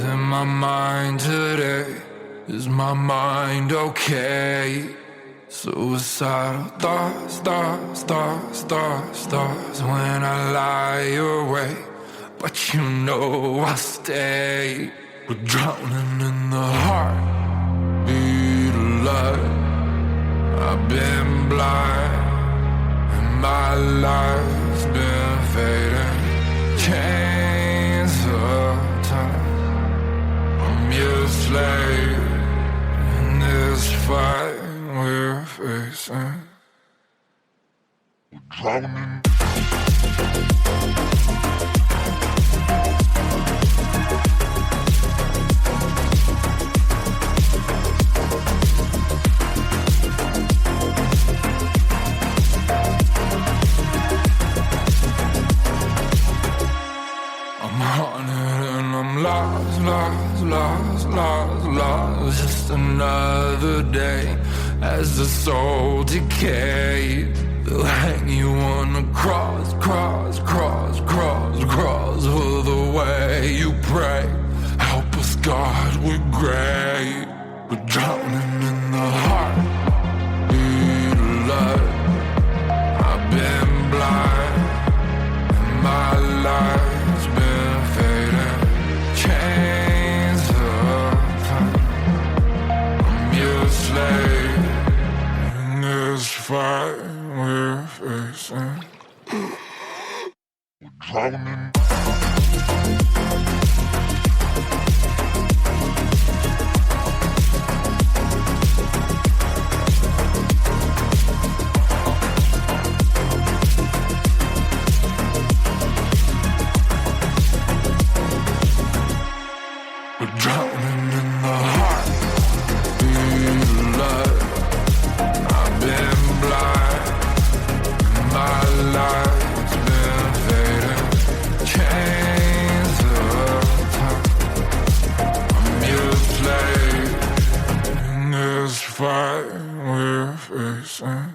in my mind today. Is my mind okay? Suicidal thoughts, thoughts, thoughts, thoughts, thoughts when I lie awake. But you know I'll stay. We're drowning in the heartbeat of life. I've been blind and my life's been fading. Chains of time. I'm your slave in this fight we're facing. We're drowning. I'm haunted and I'm lost, lost, lost, lost, lost. Just another day as the soul decays. They'll hang you on a cross, cross, cross, cross, cross. For the way you pray, help us God, we're great. We're drowning in the heartbeat of life. I've been blind and my life's been fading. Chains of time. I'm your slave in this fight we're facing. We're drowning. We're drowning in the heartbeat of life. I've been blind and my life's been fading. Chains of time. I'm your slave in this fight we're facing.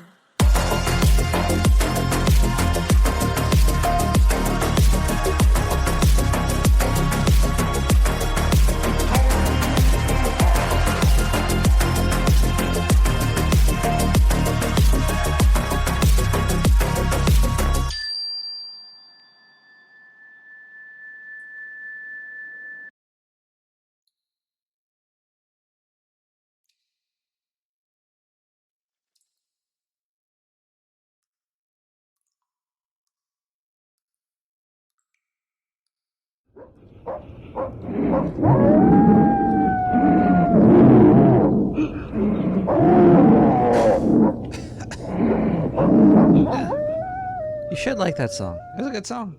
You should like that song. It's a good song.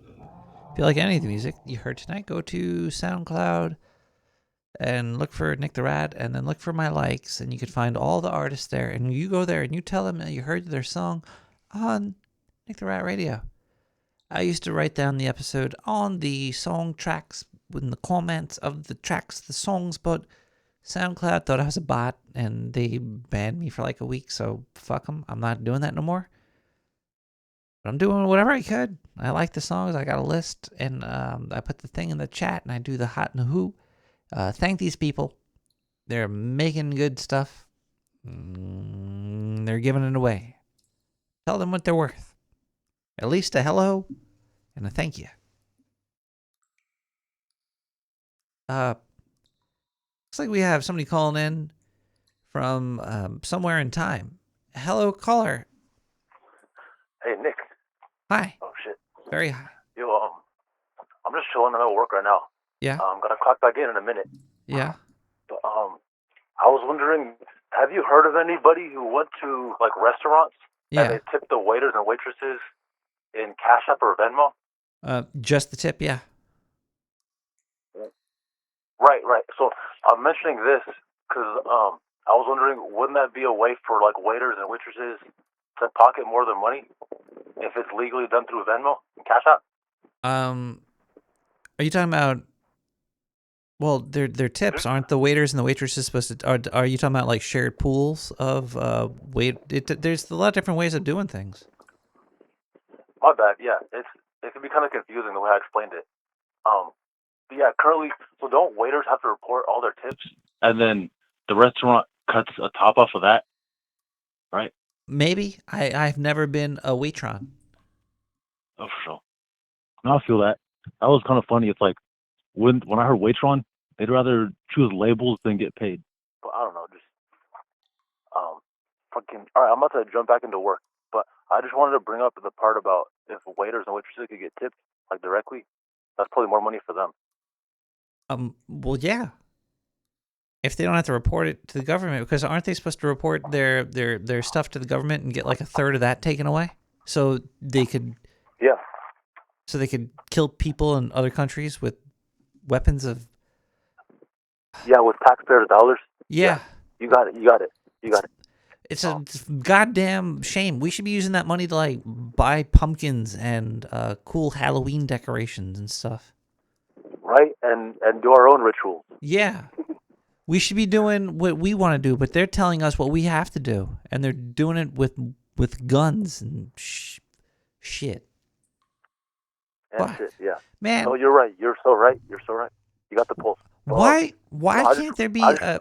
If you like any of the music you heard tonight, go to SoundCloud and look for Nick the Rat, and then look for my likes, and you can find all the artists there. And you go there and you tell them that you heard their song on Nick the Rat Radio. I used to write down the episode on the song tracks in the comments of the tracks, the songs, but SoundCloud thought I was a bot, and they banned me for like a week, so fuck them. I'm not doing that no more. But I'm doing whatever I could. I like the songs. I got a list, and I put the thing in the chat, and I do the hot and the who. Thank these people. They're making good stuff. They're giving it away. Tell them what they're worth. At least a hello and a thank you. Looks like we have somebody calling in from somewhere in time. Hello, caller. Hey, Nick. Hi. Oh, shit. Very high. Yo, I'm just chilling in the middle of work right now. Yeah. I'm gonna clock back in a minute. Yeah. But, I was wondering, have you heard of anybody who went to, like, restaurants and they tipped the waiters and waitresses in Cash App or Venmo? Just the tip, yeah. Right. So, I'm mentioning this because, I was wondering, wouldn't that be a way for, like, waiters and waitresses to pocket more of their money if it's legally done through Venmo and Cash App? Are you talking about? Well, their tips aren't the waiters and the waitresses supposed to? Are you talking about like shared pools of there's a lot of different ways of doing things. My bad. Yeah, it can be kind of confusing the way I explained it. But yeah, currently, so don't waiters have to report all their tips, and then the restaurant cuts a top off of that, right? Maybe. I've never been a waitron. Oh, for sure. No, I feel that. That was kind of funny. It's like when I heard Waitron, they'd rather choose labels than get paid. But I don't know, just fucking. All right, I'm about to jump back into work, but I just wanted to bring up the part about if waiters and waitresses could get tipped like directly. That's probably more money for them. Well, yeah. If they don't have to report it to the government, because aren't they supposed to report their stuff to the government and get like a third of that taken away, so they could kill people in other countries with weapons of with taxpayers' dollars. Yeah. You got it. It's a goddamn shame. We should be using that money to like buy pumpkins and cool Halloween decorations and stuff. Right, and do our own rituals. Yeah. We should be doing what we want to do, but they're telling us what we have to do, and they're doing it with guns and shit. And shit, yeah. Man. No, you're right. You're so right. You got the pulse. Why can't there be I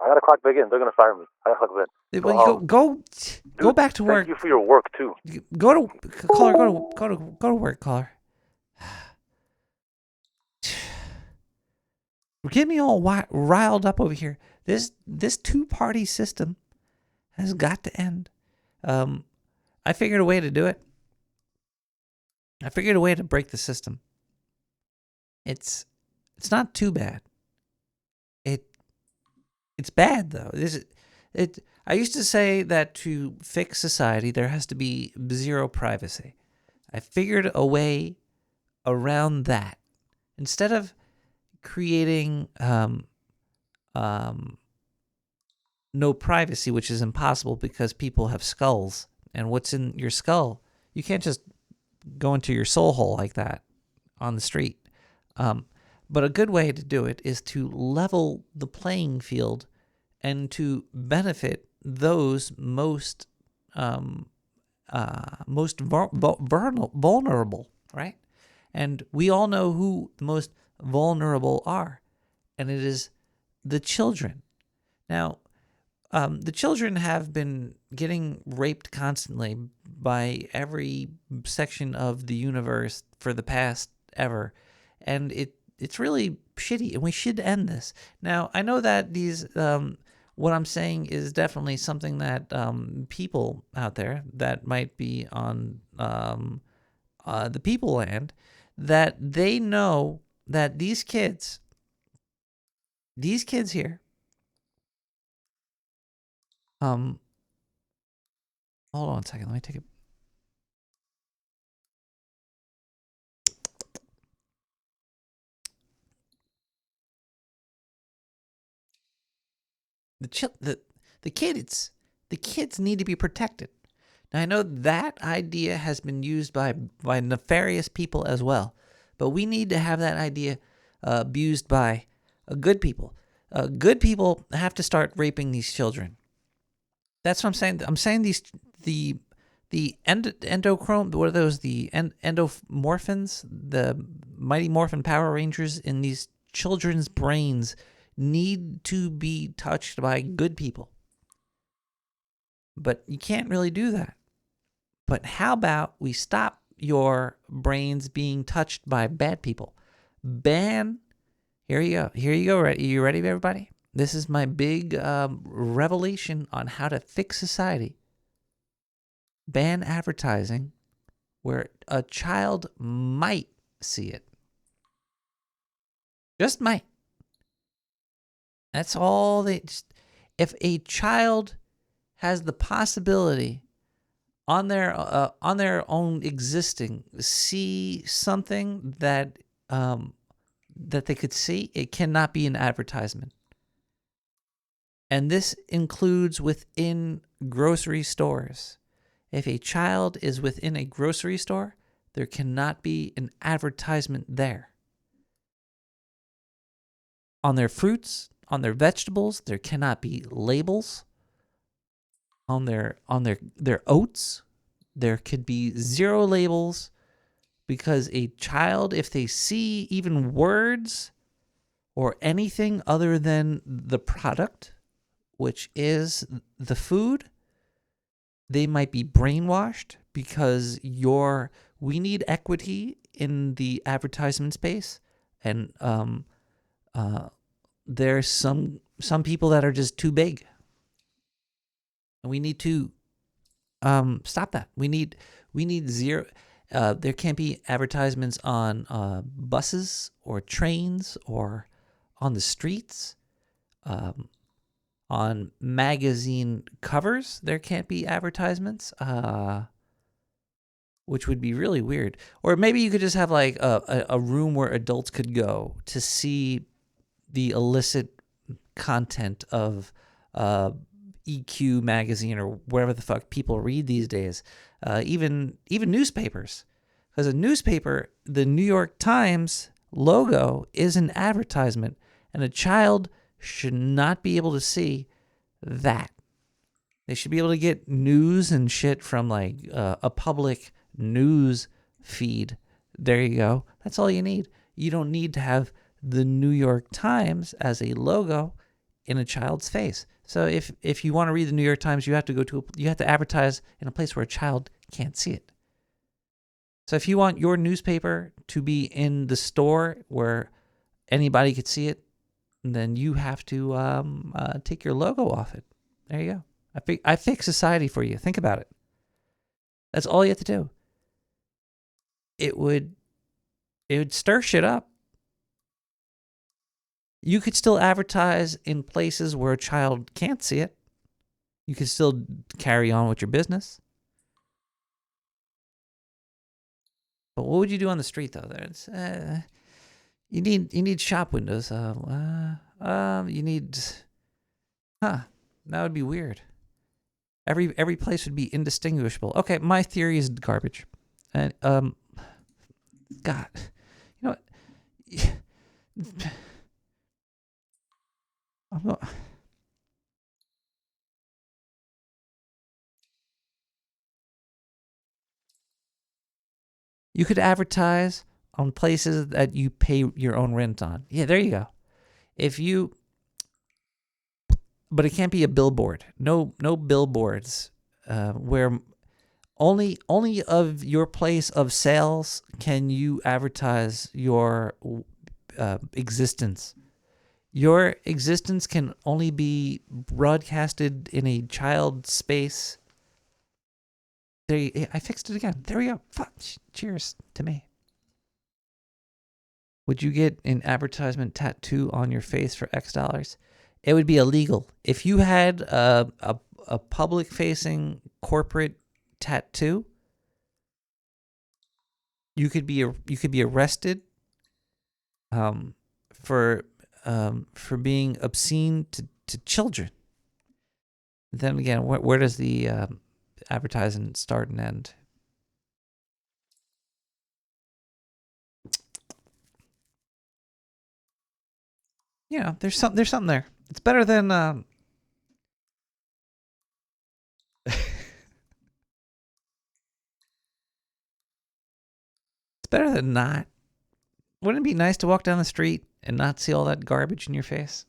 gotta clock back in. They're gonna fire me. I gotta clock back in. Well, go back to work. Thank you for your work too. Go to work, caller. Get me all riled up over here. This two-party system has got to end. I figured a way to do it. I figured a way to break the system. It's not too bad. It's bad though. I used to say that to fix society there has to be zero privacy. I figured a way around that. Instead of creating no privacy, which is impossible because people have skulls, and what's in your skull, you can't just go into your soul hole like that on the street. But a good way to do it is to level the playing field and to benefit those most vulnerable, right? And we all know who the most vulnerable are, and it is the children. Now, the children have been getting raped constantly by every section of the universe for the past ever, and it's really shitty, and we should end this. Now, I know that these what I'm saying is definitely something that people out there that might be on the people land, that they know that these kids here, hold on a second, let me take it. The kids need to be protected. Now, I know that idea has been used by nefarious people as well, but we need to have that idea abused by good people. Good people have to start raping these children. That's what I'm saying. I'm saying the endochrome, what are those? The endomorphins, the Mighty Morphin Power Rangers in these children's brains need to be touched by good people. But you can't really do that. But how about we stop your brains being touched by bad people? Ban. Here you go. Here you go. Are you ready, everybody? This is my big revelation on how to fix society. Ban advertising where a child might see it. Just might. That's all they. If a child has the possibility on their own existing see something that that they could see, it cannot be an advertisement. And this includes within grocery stores. If a child is within a grocery store, there cannot be an advertisement there. On their fruits, on their vegetables, there cannot be labels. On their oats, there could be zero labels, because a child, if they see even words or anything other than the product, which is the food, they might be brainwashed because we need equity in the advertisement space, and there's some people that are just too big, and we need to stop that. We need zero. There can't be advertisements on buses or trains or on the streets. On magazine covers, there can't be advertisements, which would be really weird. Or maybe you could just have like a room where adults could go to see the illicit content of EQ magazine or whatever the fuck people read these days. Even newspapers. Because a newspaper, the New York Times logo is an advertisement, and a child should not be able to see that. They should be able to get news and shit from like a public news feed. There you go. That's all you need. You don't need to have the New York Times as a logo in a child's face. So if you want to read the New York Times, you have to advertise in a place where a child can't see it. So if you want your newspaper to be in the store where anybody could see it, then you have to take your logo off it. There you go. I fix society for you. Think about it. That's all you have to do. It would stir shit up. You could still advertise in places where a child can't see it. You could still carry on with your business. But what would you do on the street though? There's you need shop windows. You need that would be weird. Every place would be indistinguishable. Okay, my theory is garbage. And God, you know what? You could advertise on places that you pay your own rent on. Yeah, there you go. But it can't be a billboard. No billboards where only of your place of sales can you advertise your existence. Your existence can only be broadcasted in a child space. I fixed it again. There we go. Fuck. Cheers to me. Would you get an advertisement tattoo on your face for X dollars? It would be illegal. If you had a public-facing corporate tattoo, you could be arrested for being obscene to children. Then again, where does the advertising start and end? You know, there's something there. It's better than it's better than not. Wouldn't it be nice to walk down the street and not see all that garbage in your face?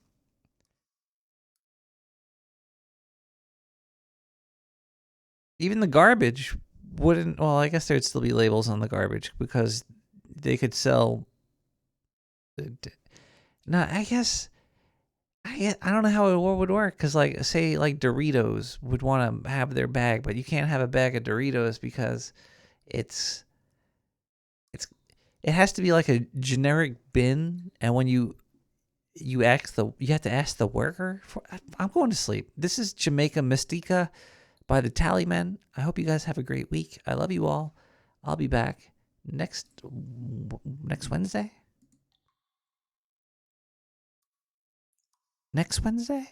Even the garbage wouldn't. Well, I guess there'd still be labels on the garbage because they could sell. No, I don't know how it would work because, like, say, like Doritos would want to have their bag, but you can't have a bag of Doritos because it has to be like a generic bin, and when you have to ask the worker for. I'm going to sleep. This is Jamaica Mystica by the Tallymen. I hope you guys have a great week. I love you all. I'll be back next Wednesday. Next Wednesday?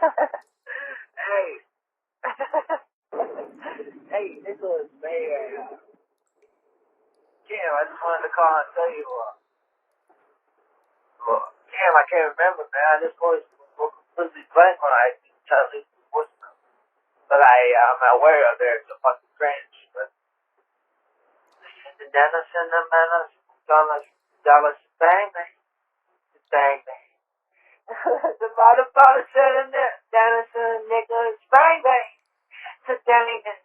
Hey. Hey, Nicholas, man. Cam, I just wanted to call and tell you, Cam, I can't remember, man. I just always go completely blank when I tell you what's. But I'm aware of there's a fucking cringe, but the Dennis and the Menace, Dallas bang bang, bang bang. The motherfucker said in there, Dennis and Nicholas bang bang, to bang bang.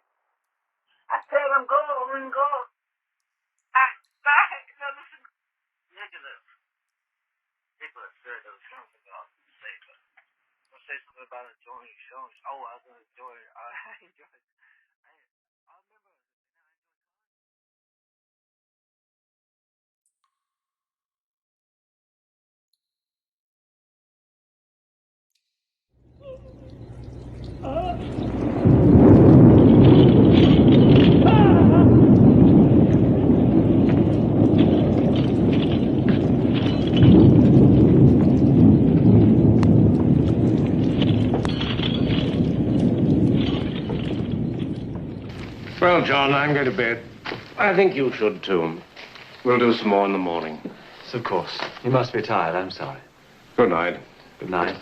I said I'm going. Bang, no, listen, Nicholas said there was something about say, but I'll say something about enjoying shows. Oh, I was gonna enjoy it. I enjoyed it. I remember. Well, John, I'm going to bed. I think you should, too. We'll do some more in the morning. Of course. You must be tired. I'm sorry. Good night. Good night.